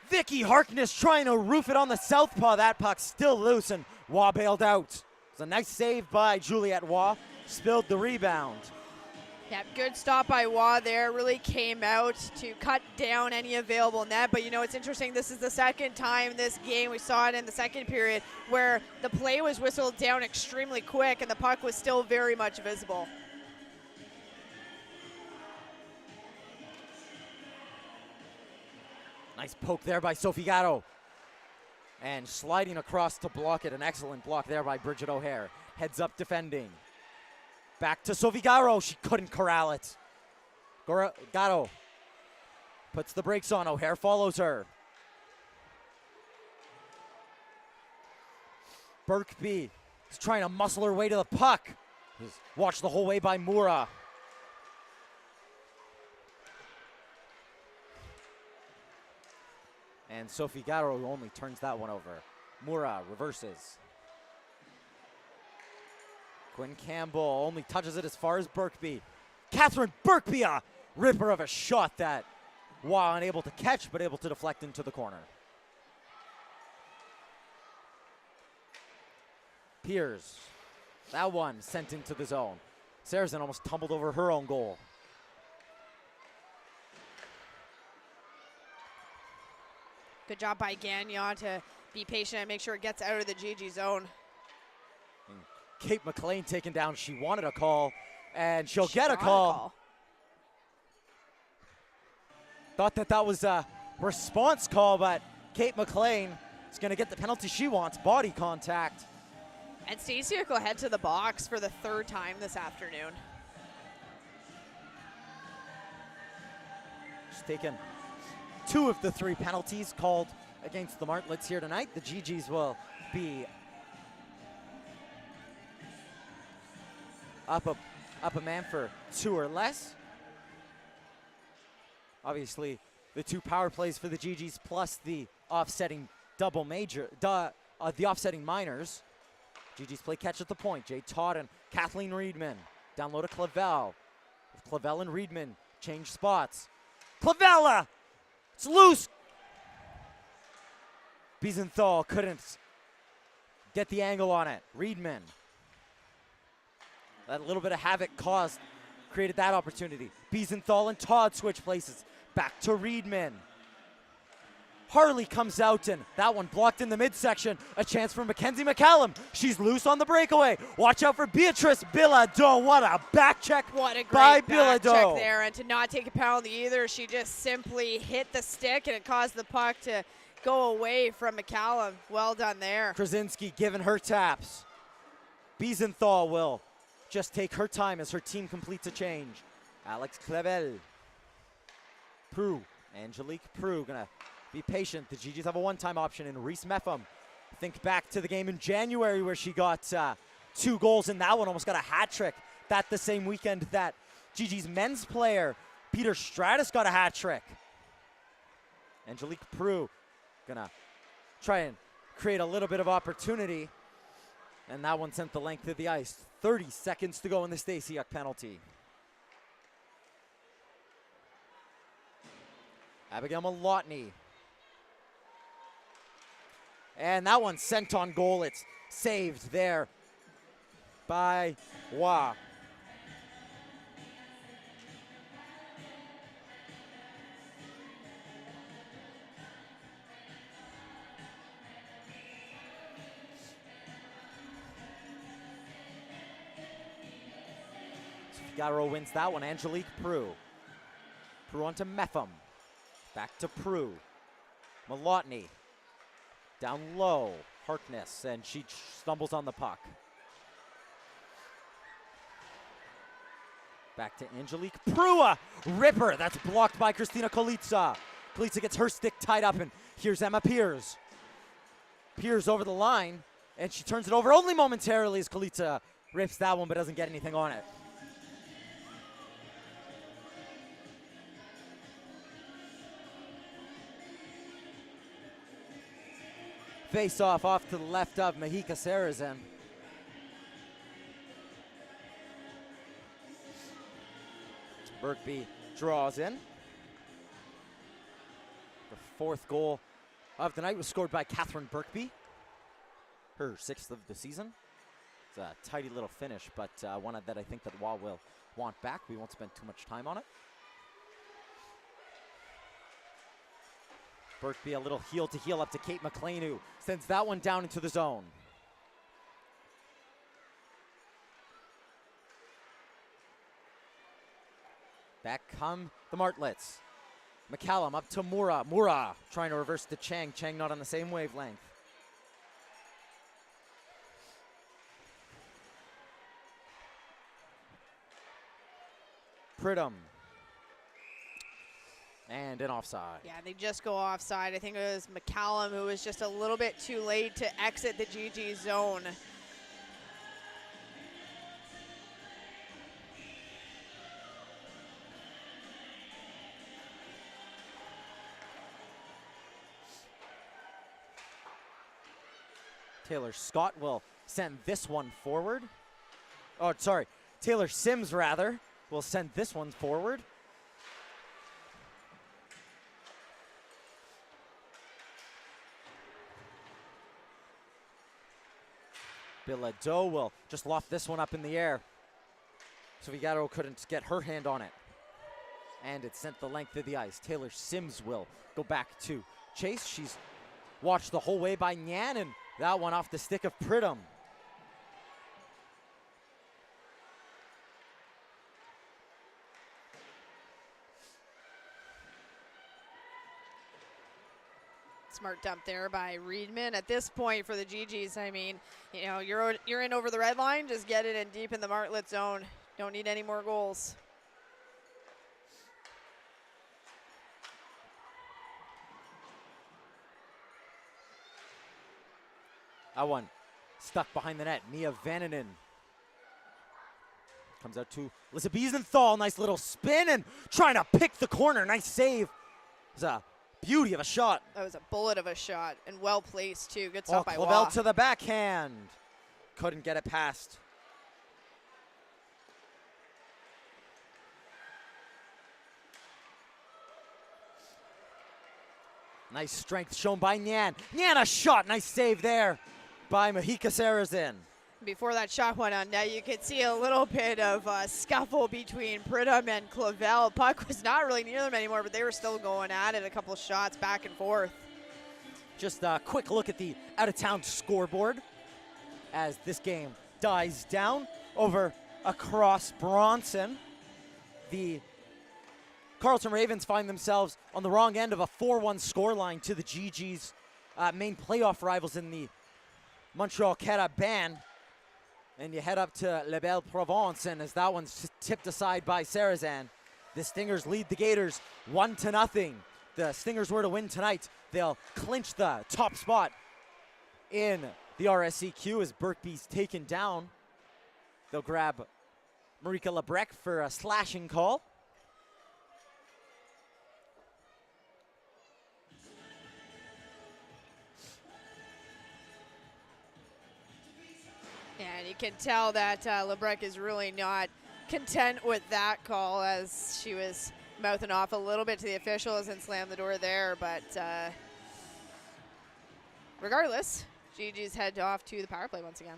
Vicky Harkness trying to roof it on the southpaw. That puck still loose and Waugh bailed out. It was a nice save by Juliette Waugh. Spilled the rebound. Yeah, good stop by Waugh there. Really came out to cut down any available net. But, you know, it's interesting. This is the second time this game, we saw it in the second period, where the play was whistled down extremely quick and the puck was still very much visible. Nice poke there by Sophie Gatto. And sliding across to block it. An excellent block there by Bridget O'Hare. Heads up defending. Back to Sophie Gatto. She couldn't corral it. Gatto puts the brakes on. O'Hare follows her. Birkby is trying to muscle her way to the puck. Watched the whole way by Mura. And Sophie Gatto only turns that one over. Mura reverses. Quinn Campbell only touches it as far as Birkby. Catherine Birkby, a ripper of a shot that Waugh unable to catch, but able to deflect into the corner. Piers, that one sent into the zone. Saracen almost tumbled over her own goal. Good job by Gagnon to be patient and make sure it gets out of the GG zone. And Kate McLean taken down. She wanted a call, and she'll get a call. Thought that was a response call, but Kate McLean is going to get the penalty she wants, body contact. And Stasiuk will head to the box for the 3rd time this afternoon. She's taken 2 of the 3 penalties called against the Martlets here tonight. The GGs will be up a man for 2 or less. Obviously, the 2 power plays for the GGs plus the offsetting double major, the offsetting minors. GGs play catch at the point. Jay Todd and Kathleen Reedman. Down low to Clavel. Clavel and Reedman change spots. Clavella! It's loose! Biesenthal couldn't get the angle on it. Reedman. That little bit of havoc created that opportunity. Biesenthal and Todd switch places. Back to Reedman. Harley comes out, and that one blocked in the midsection. A chance for Mackenzie McCallum. She's loose on the breakaway. Watch out for Beatrice Bilodeau. What a back check What a by great back check Bilodeau. there, and to not take a penalty either. She just simply hit the stick, and it caused the puck to go away from McCallum. Well done there. Krasinski giving her taps. Biesenthal will just take her time as her team completes a change. Alex Clavel. Angelique Prue gonna be patient. The GGs have a one-time option in Reese Meffam. Think back to the game in January where she got 2 goals in that one, almost got a hat trick. That the same weekend that GG's men's player, Peter Stratus, got a hat trick. Angelique Prue gonna try and create a little bit of opportunity. And that one sent the length of the ice. 30 seconds to go in the Stasiuk penalty. Abigail Malotny. And that one sent on goal. It's saved there by Wah. Figaro wins that one. Angelique Prue. Prue onto Meffam. Back to Prue. Malotny. Down low. Harkness. And she stumbles on the puck. Back to Angelique Prue. A ripper. That's blocked by Christina Kolitsa. Kolitsa gets her stick tied up, and here's Emma Piers. Piers over the line, and she turns it over only momentarily as Kolitsa rips that one but doesn't get anything on it. Face off to the left of Mahika Sarazin. Birkby draws in. The 4th goal of the night was scored by Catherine Birkby. Her 6th of the season. It's a tidy little finish, but one that I think that Wah will want back. We won't spend too much time on it. Birkby a little heel to heel up to Kate McLean, who sends that one down into the zone. Back come the Martlets. McCallum up to Mura. Mura trying to reverse to Chang. Chang not on the same wavelength. Pridham. And an offside. Yeah, they just go offside. I think it was McCallum who was just a little bit too late to exit the GG zone. Taylor Scott will send this one forward. Oh, sorry. Taylor Sims, rather, will send this one forward. Bilodeau will just loft this one up in the air. So Figaro couldn't get her hand on it. And it sent the length of the ice. Taylor Sims will go back to chase. She's watched the whole way by Nyan, and that one off the stick of Pridham. Smart dump there by Reedman. At this point for the GGs, I mean, you know, you're in over the red line, just get it in deep in the Martlet zone. Don't need any more goals. That one stuck behind the net. Mia Vananen comes out to Alyssa Biesenthal. Nice little spin and trying to pick the corner. Nice save. It was a beauty of a shot. That was a bullet of a shot and well placed too. Good stop by Clavel Waugh. to the backhand. Couldn't get it past. Nice strength shown by Nyan. Nyan, a shot. Nice save there by Mahika Sarazin. Before that shot went on net, you could see a little bit of a scuffle between Pridham and Clavel. Puck was not really near them anymore, but they were still going at it. A couple shots back and forth. Just a quick look at the out-of-town scoreboard as this game dies down over across Bronson. The Carleton Ravens find themselves on the wrong end of a 4-1 scoreline to the GG's main playoff rivals in the Montreal Carabin. And you head up to La Belle Provence, and as that one's tipped aside by Sarazan, the Stingers lead the Gators 1-0. The Stingers were to win tonight, they'll clinch the top spot in the RSEQ as Birkby's taken down. They'll grab Marika Lebrec for a slashing call. And you can tell that Lebrec is really not content with that call, as she was mouthing off a little bit to the officials and slammed the door there. But regardless, GG's head off to the power play once again.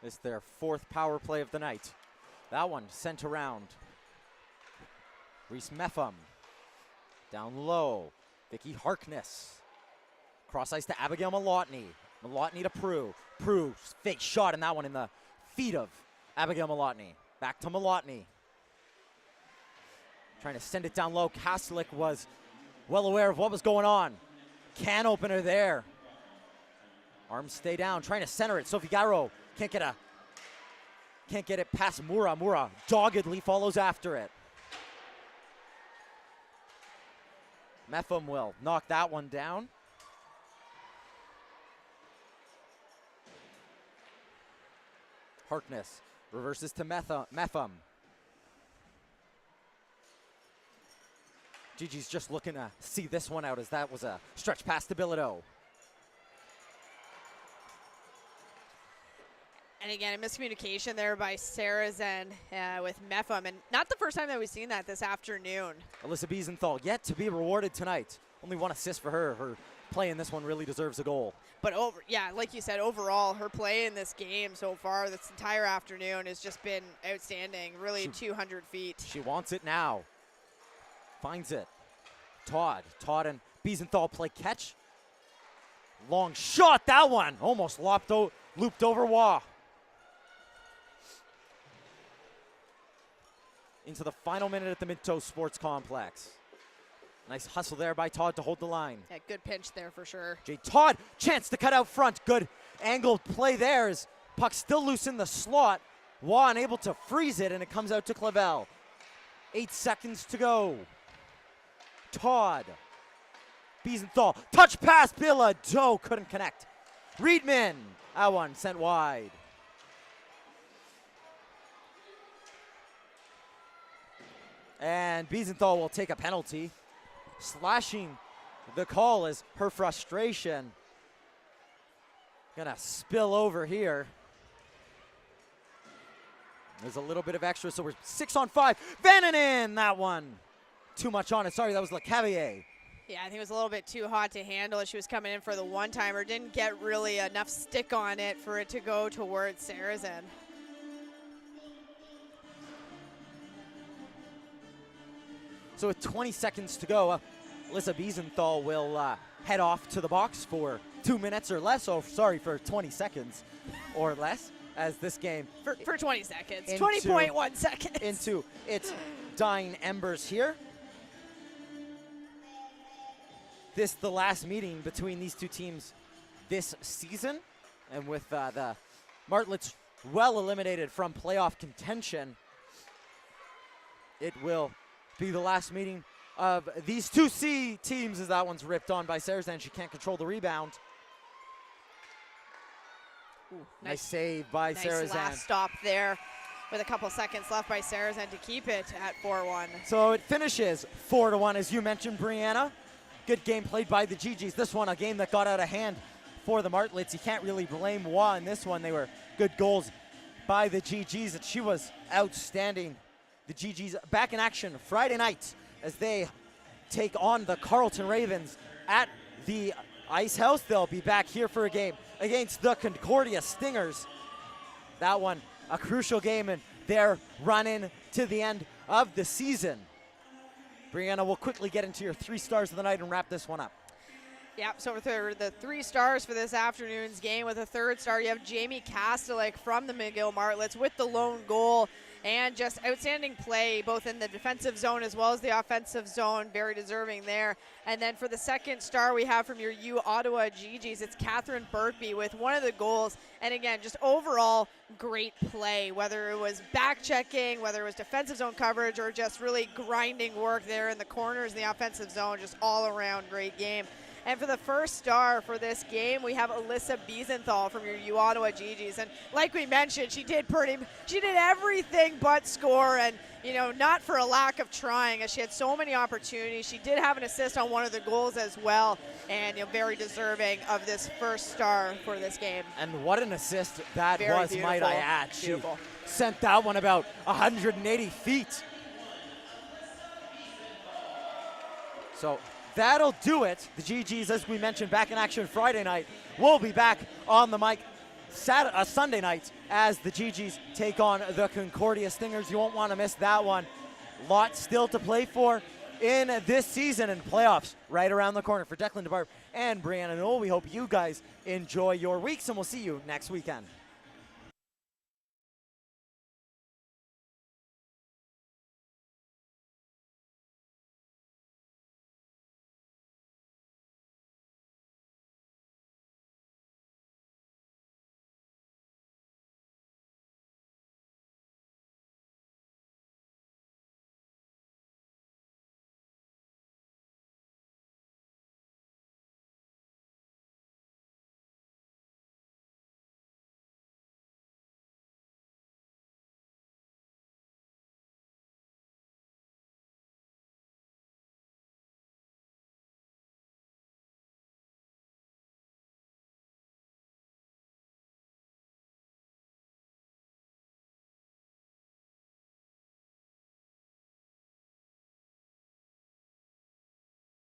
It's their 4th power play of the night. That one sent around. Reese Meffam. Down low. Vicky Harkness. Cross ice to Abigail Malotny. Malotny to Prue. Prue, fake shot, and that one in the feet of Abigail Malotny. Back to Malotny. Trying to send it down low. Kastlik was well aware of what was going on. Can opener there. Arms stay down, trying to center it. Sophie Garro can't get it past Mura. Mura doggedly follows after it. Meffam will knock that one down. Harkness reverses to Meffam. Gigi's just looking to see this one out as that was a stretch pass to Bilodeau. And again, a miscommunication there by Sarazan with Meffam. And not the first time that we've seen that this afternoon. Alyssa Biesenthal yet to be rewarded tonight. Only 1 assist for her. Her play in this one really deserves a goal. But like you said, overall, her play in this game so far, this entire afternoon, has just been outstanding. Really 200 feet. She wants it now. Finds it. Todd and Biesenthal play catch. Long shot, that one. Almost looped over Waugh. Into the final minute at the Minto Sports Complex. Nice hustle there by Todd to hold the line. Yeah, good pinch there for sure. Jay Todd, chance to cut out front. Good angled play there as puck still loose in the slot. Waugh unable to freeze it, and it comes out to Clavel. 8 seconds to go. Todd. Biesenthal, touch pass, Bilodeau couldn't connect. Reedman, that one sent wide. And Biesenthal will take a penalty. Slashing the call is her frustration gonna spill over here. There's a little bit of extra, so we're 6 on 5. Vananen, that one. Too much on it. Sorry, that was LeCavier. Yeah, I think it was a little bit too hot to handle as she was coming in for the one-timer. Didn't get really enough stick on it for it to go towards Sarazan. So with 20 seconds to go, Alyssa Biesenthal will head off to the box for 2 minutes or less. Oh, sorry, for 20 seconds or less as this game. For 20 seconds. 20.1 seconds. Into its dying embers here. this the last meeting between these two teams this season. And with the Martlets well eliminated from playoff contention, it will be the last meeting of these two C teams, as that one's ripped on by Sarazan. She can't control the rebound. Ooh, nice save by Sarazan. Nice last stop there with a couple seconds left by Sarazan to keep it at 4-1. So it finishes 4-1, as you mentioned, Brianna. Good game played by the GGs. This one, a game that got out of hand for the Martlets. You can't really blame Wa in this one. They were good goals by the GGs, and she was outstanding. The GGs back in action Friday night as they take on the Carleton Ravens at the Ice House. They'll be back here for a game against the Concordia Stingers. That one, a crucial game, and they're running to the end of the season. Brianna, we'll quickly get into your 3 stars of the night and wrap this one up. Yep, so for the 3 stars for this afternoon's game, with a 3rd star, you have Jamie Kastelik from the McGill Martlets with the lone goal and just outstanding play both in the defensive zone as well as the offensive zone. Very deserving there. And then for the 2nd star we have from your U Ottawa GGs, it's Catherine Burtby with one of the goals. And again, just overall great play, whether it was back checking, whether it was defensive zone coverage, or just really grinding work there in the corners in the offensive zone. Just all around great game. And for the 1st star for this game, we have Alyssa Biesenthal from your U Ottawa GGs. And like we mentioned, she did everything but score, and not for a lack of trying, as she had so many opportunities. She did have an assist on one of the goals as well, and very deserving of this 1st star for this game. And what an assist that Very was, beautiful. might I add. Beautiful. She sent that one about 180 feet. So that'll do it. The GGs, as we mentioned, back in action Friday night. We'll be back on the mic Sunday night as the GGs take on the Concordia Stingers. You won't want to miss that one. Lots still to play for in this season, and playoffs right around the corner. For Declan DeBarb and Brianna Knoll, we hope you guys enjoy your weeks, and we'll see you next weekend.